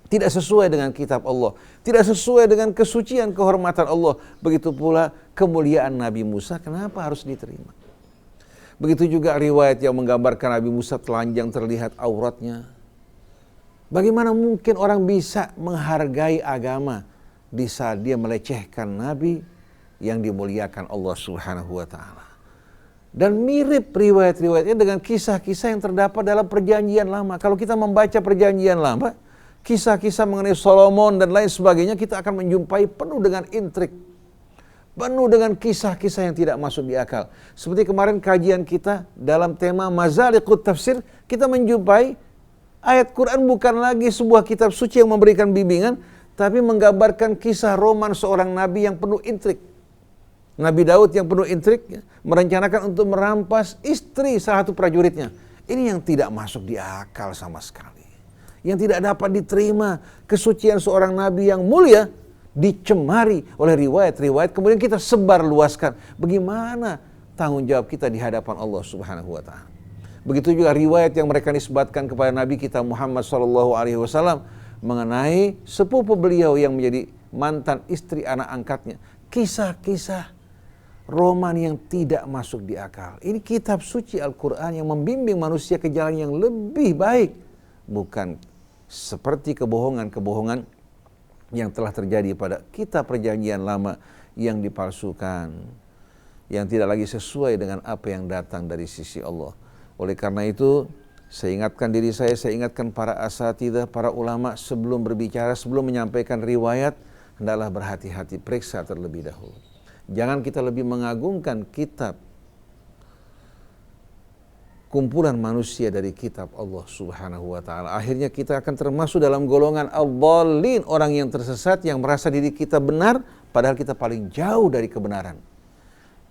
tidak sesuai dengan kitab Allah, tidak sesuai dengan kesucian kehormatan Allah. Begitu pula kemuliaan Nabi Musa, kenapa harus diterima? Begitu juga riwayat yang menggambarkan Nabi Musa telanjang terlihat auratnya. Bagaimana mungkin orang bisa menghargai agama di saat dia melecehkan Nabi yang dimuliakan Allah Subhanahu wa taala? Dan mirip riwayat-riwayatnya dengan kisah-kisah yang terdapat dalam Perjanjian Lama. Kalau kita membaca Perjanjian Lama, kisah-kisah mengenai Solomon dan lain sebagainya, kita akan menjumpai penuh dengan intrik, penuh dengan kisah-kisah yang tidak masuk di akal. Seperti kemarin kajian kita dalam tema Mazaliqut Tafsir, kita menjumpai ayat Quran bukan lagi sebuah kitab suci yang memberikan bimbingan, tapi menggambarkan kisah roman seorang nabi yang penuh intrik. Nabi Daud yang penuh intrik, ya, merencanakan untuk merampas istri salah satu prajuritnya. Ini yang tidak masuk di akal sama sekali. Yang tidak dapat diterima, kesucian seorang nabi yang mulia dicemari oleh riwayat-riwayat, kemudian kita sebar luaskan. Bagaimana tanggung jawab kita di hadapan Allah Subhanahu wa taala? Begitu juga riwayat yang mereka nisbatkan kepada Nabi kita Muhammad SAW mengenai sepupu beliau yang menjadi mantan istri anak angkatnya. Kisah-kisah roman yang tidak masuk di akal. Ini kitab suci Al-Quran yang membimbing manusia ke jalan yang lebih baik, bukan seperti kebohongan-kebohongan yang telah terjadi pada kitab Perjanjian Lama yang dipalsukan, yang tidak lagi sesuai dengan apa yang datang dari sisi Allah. Oleh karena itu, saya ingatkan diri saya ingatkan para asatidzah, para ulama, sebelum berbicara, sebelum menyampaikan riwayat, hendaklah berhati-hati, periksa terlebih dahulu. Jangan kita lebih mengagungkan kitab kumpulan manusia dari kitab Allah Subhanahu wa taala. Akhirnya kita akan termasuk dalam golongan al-dhalin, orang yang tersesat yang merasa diri kita benar padahal kita paling jauh dari kebenaran.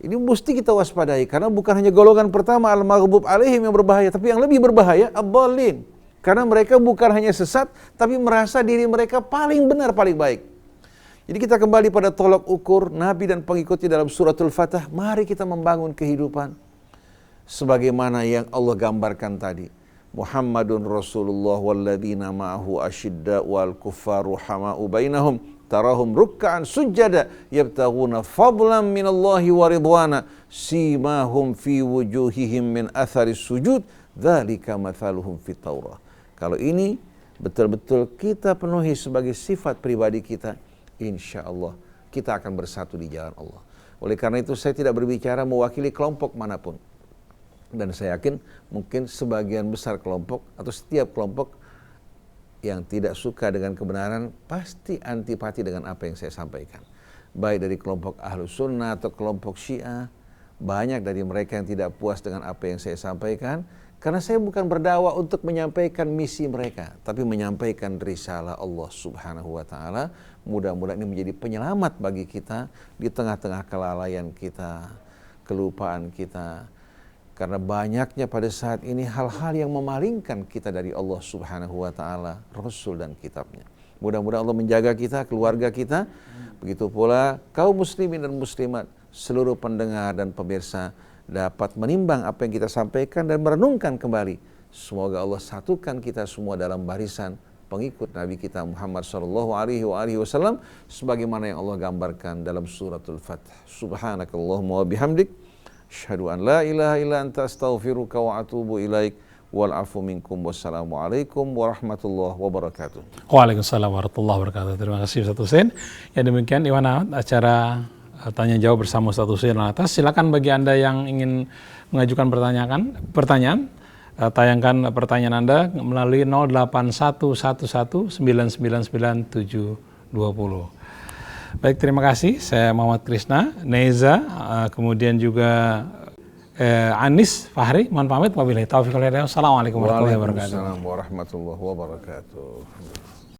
Ini mesti kita waspadai karena bukan hanya golongan pertama al-maghdub alaihim yang berbahaya, tapi yang lebih berbahaya al-dhalin. Karena mereka bukan hanya sesat tapi merasa diri mereka paling benar, paling baik. Jadi kita kembali pada tolak ukur Nabi dan pengikutnya dalam suratul Fatah. Mari kita membangun kehidupan sebagaimana yang Allah gambarkan tadi. Muhammadun Rasulullah walladzina ma'ahu asyidda'u wal kuffaru hama'u bainahum tarahum ruk'an sujada yabtaghuna fadlan minallahi wa ridwana simahum fi wujuhihim min atharis sujud dzalika mathaluhum fit Taurah. Kalau ini betul-betul kita penuhi sebagai sifat pribadi kita, insya Allah kita akan bersatu di jalan Allah. Oleh karena itu saya tidak berbicara mewakili kelompok manapun. Dan saya yakin mungkin sebagian besar kelompok atau setiap kelompok yang tidak suka dengan kebenaran pasti antipati dengan apa yang saya sampaikan. Baik dari kelompok Ahlus Sunnah atau kelompok Syiah, banyak dari mereka yang tidak puas dengan apa yang saya sampaikan. Karena saya bukan berdakwah untuk menyampaikan misi mereka, tapi menyampaikan risalah Allah Subhanahu wa Ta'ala. Mudah-mudahan ini menjadi penyelamat bagi kita di tengah-tengah kelalaian kita, kelupaan kita. Karena banyaknya pada saat ini hal-hal yang memalingkan kita dari Allah Subhanahu wa Ta'ala, Rasul dan kitabnya. Mudah-mudahan Allah menjaga kita, keluarga kita. Begitu pula kaum muslimin dan muslimat, seluruh pendengar dan pemirsa dapat menimbang apa yang kita sampaikan dan merenungkan kembali. Semoga Allah satukan kita semua dalam barisan pengikut Nabi kita Muhammad SAW sebagaimana yang Allah gambarkan dalam suratul Fath. Subhanakallahumma wa bihamdik, asyhadu an la ilaha illa anta astaghfiruka wa atubu ilaik. Wal afu minkum. Wassalamualaikum warahmatullahi wabarakatuh. Waalaikumsalam warahmatullahi wabarakatuh. Terima kasih Ustaz Husain. Ya demikian Iwan acara tanya jawab bersama Ustaz Husain Alatas. Silakan bagi Anda yang ingin mengajukan pertanyaan, tayangkan pertanyaan Anda melalui 0811999720. Baik, terima kasih. Saya Muhammad Krishna, Neza, kemudian juga Anis Fahri, mohon pamit. Wabillahi taufiq wal hidayah. Assalamualaikum warahmatullahi wabarakatuh. Waalaikumsalam warahmatullahi wabarakatuh.